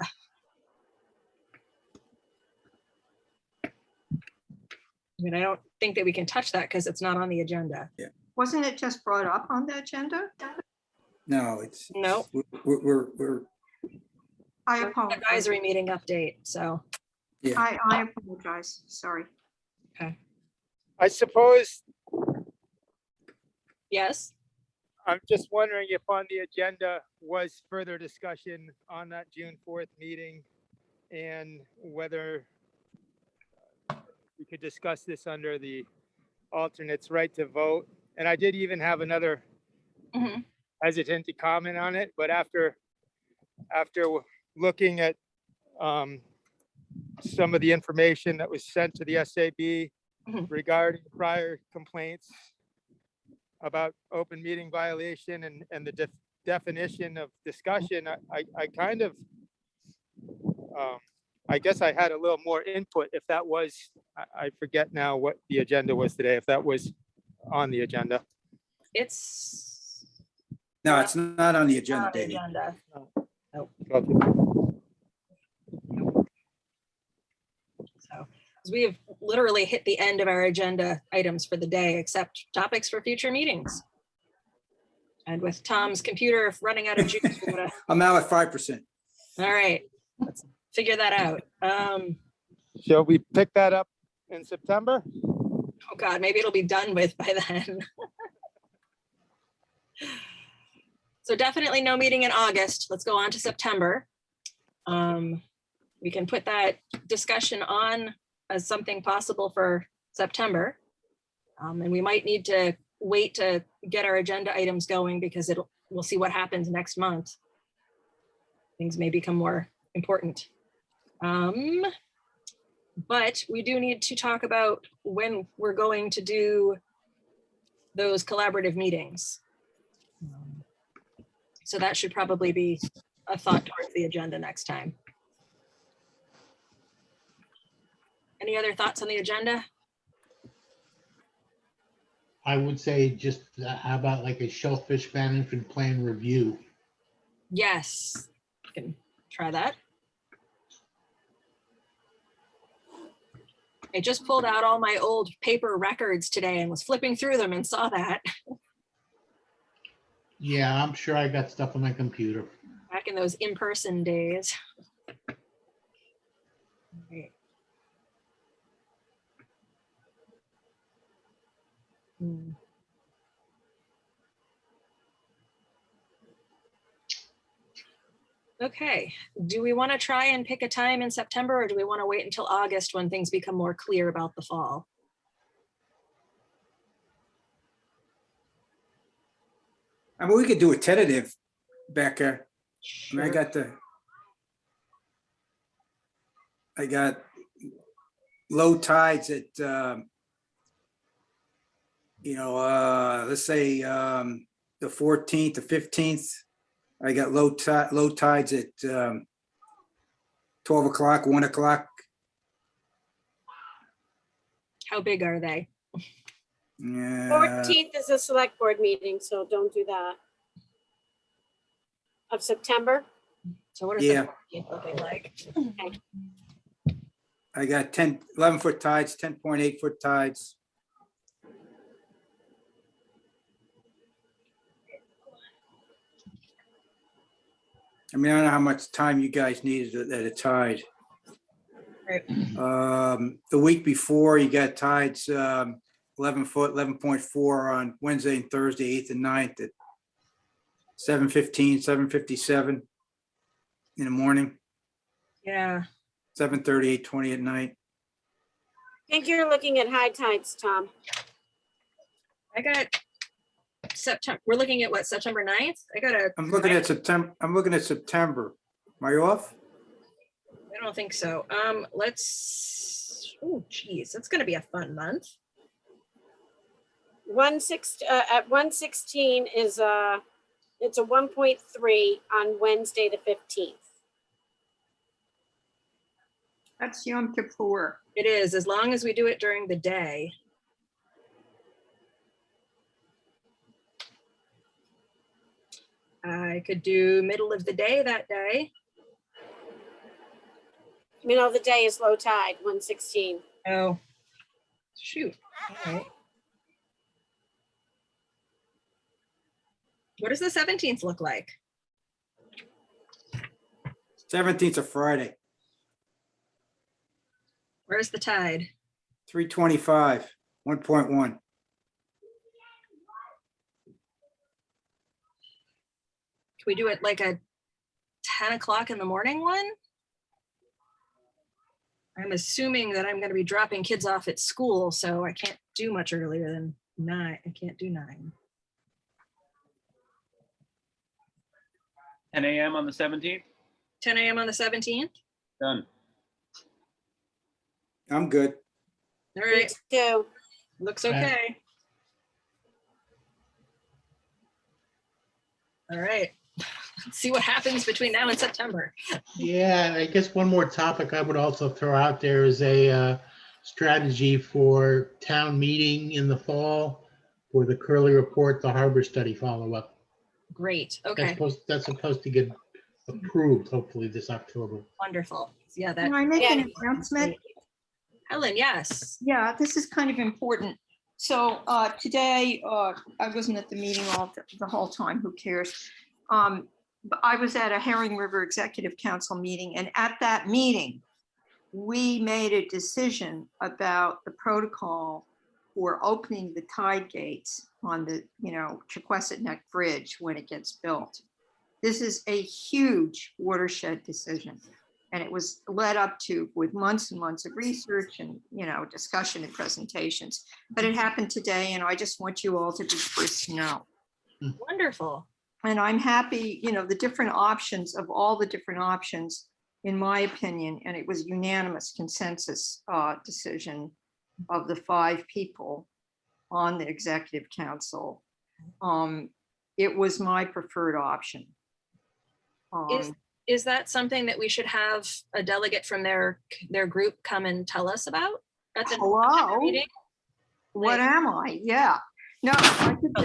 I don't think that we can touch that because it's not on the agenda. Yeah. Wasn't it just brought up on the agenda? No, it's no. We're I apologize. Advisory meeting update. So yeah. I apologize. Sorry. Okay. I suppose. Yes. I'm just wondering if on the agenda was further discussion on that June 4th meeting, and whether we could discuss this under the alternate's right to vote. And I did even have another hesitant to comment on it, but after looking at some of the information that was sent to the SAB regarding prior complaints about open meeting violation and the definition of discussion. I kind of, I guess I had a little more input if that was, I forget now what the agenda was today, if that was on the agenda. It's No, it's not on the not agenda, on the Davey. agenda. Nope. Okay. So, 'cause we have literally hit the end of our agenda items for the day, except topics for future meetings. And with Tom's computer running out of juice, we're gonna, I'm now at 5%. all right, let's figure that out. Shall we pick that up in September? Oh God, maybe it'll be done with by then. So definitely no meeting in August. Let's go on to September. We can put that discussion on as something possible for September. And we might need to wait to get our agenda items going because we'll see what happens next month. Things may become more important. But we do need to talk about when we're going to do those collaborative meetings. So that should probably be a thought towards the agenda next time. Any other thoughts on the agenda? I would say just, how about like a shellfish management plan review? Yes, you can try that. I just pulled out all my old paper records today and was flipping through them and saw that. Yeah, I'm sure I got stuff on my computer. Back in those in-person days. Right. Okay, do we want to try and pick a time in September, or do we want to wait until August when things become more clear about the fall? I mean, we could do a tentative, Becca. I mean, I got low tides at, let's say the 14th, the 15th. I got low tides at 12 o'clock, 1 o'clock. How big are they? Yeah. 14th is a select board meeting, so don't do that. Of September? So what is Yeah. the 14th looking like? Okay. I got 11-foot tides, 10.8-foot tides. I mean, I don't know how much time you guys needed at a tide. Right. The week before, you got tides 11-foot, 11.4 on Wednesday and Thursday, 8th and 9th at 7:15, 7:57 in the morning, Yeah. 7:30, 8:20 at night. I think you're looking at high tides, Tom. I got September. We're looking at what, September 9th? I'm looking at September. Am I off? I don't think so. Let's, oh geez, that's gonna be a fun month. At 116 is it's a 1.3 on Wednesday the 15th. That's Yom Kippur. It is, as long as we do it during the day. I could do middle of the day that day. Middle of the day is low tide, 116. Oh, shoot. All right. What does the 17th look like? 17th of Friday, Where's the tide? 325, 1.1. Can we do it like a 10 o'clock in the morning one? I'm assuming that I'm going to be dropping kids off at school, so I can't do much earlier than 9. I can't do 9. 10 a.m. on the 17th? 10 a.m. on the 17th? Done. I'm good. All Me right, too. looks Okay. okay. All right, let's see what happens between now and September. Yeah, I guess one more topic I would also throw out there is a strategy for town meeting in the fall for the Curly Report, the Harbor Study follow-up. Great, That's okay, supposed to get approved hopefully this October. wonderful. Yeah, that, Can I make Yeah. an announcement? Helen, yes. Yeah, this is kind of important. So today, I wasn't at the meeting the whole time, who cares? But I was at a Herring River Executive Council meeting, and at that meeting, we made a decision about the protocol for opening the tide gates on the, Chequasit Neck Bridge when it gets built. This is a huge watershed decision. And it was led up to with months and months of research and, discussion and presentations. But it happened today, and I just want you all to be first to know. Wonderful. And I'm happy, the different options of all the different options, in my opinion, and it was unanimous consensus decision of the 5 people on the executive council. It was my preferred option. Is that something that we should have a delegate from their group come and tell us about at the Hello? meeting? What am I? Yeah. No, I could do,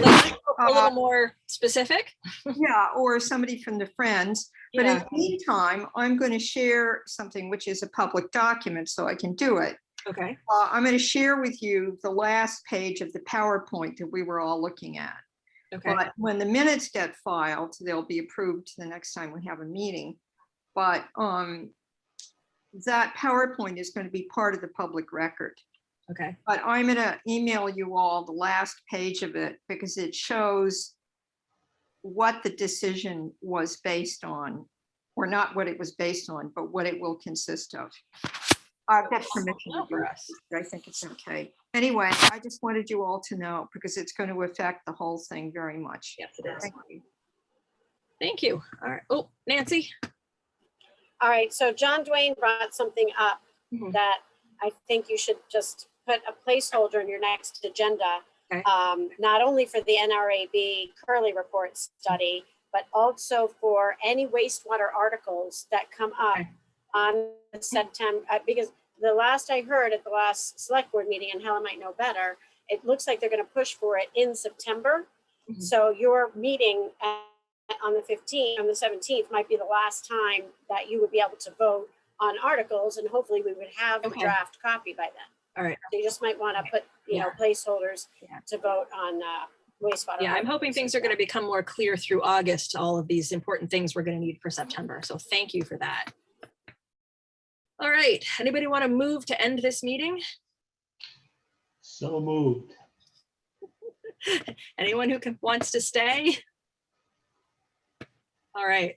A little more specific? yeah, or somebody from the Friends. But in the meantime, I'm going to share something which is a public document, so I can do it. Okay. I'm going to share with you the last page of the PowerPoint that we were all looking at. Okay. But when the minutes get filed, they'll be approved the next time we have a meeting. But that PowerPoint is going to be part of the public record. Okay. But I'm going to email you all the last page of it because it shows what the decision was based on, or not what it was based on, but what it will consist of. I've got permission to do it. I think it's okay. Anyway, I just wanted you all to know because it's going to affect the whole thing very much. Yes, it is. Thank you. Thank you. All right. Oh, Nancy. All right, so John Dwayne brought something up that I think you should just put a placeholder in your next agenda. Okay. Not only for the NRAB Curly Report study, but also for any wastewater articles that come up on September, because the last I heard at the last select board meeting, and Helen might know better, it looks like they're going to push for it in September. So your meeting on the 15th, on the 17th might be the last time that you would be able to vote on articles, and hopefully we would have a draft copy by then. All right. So you just might want to put, placeholders to vote on wastewater. Yeah, I'm hoping things are going to become more clear through August, all of these important things we're going to need for September. So thank you for that. All right, anybody want to move to end this meeting? So moved. Anyone who wants to stay? All right.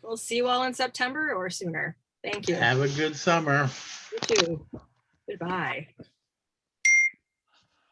We'll see you all in September or sooner. Thank you. Have a good summer. You too. Goodbye.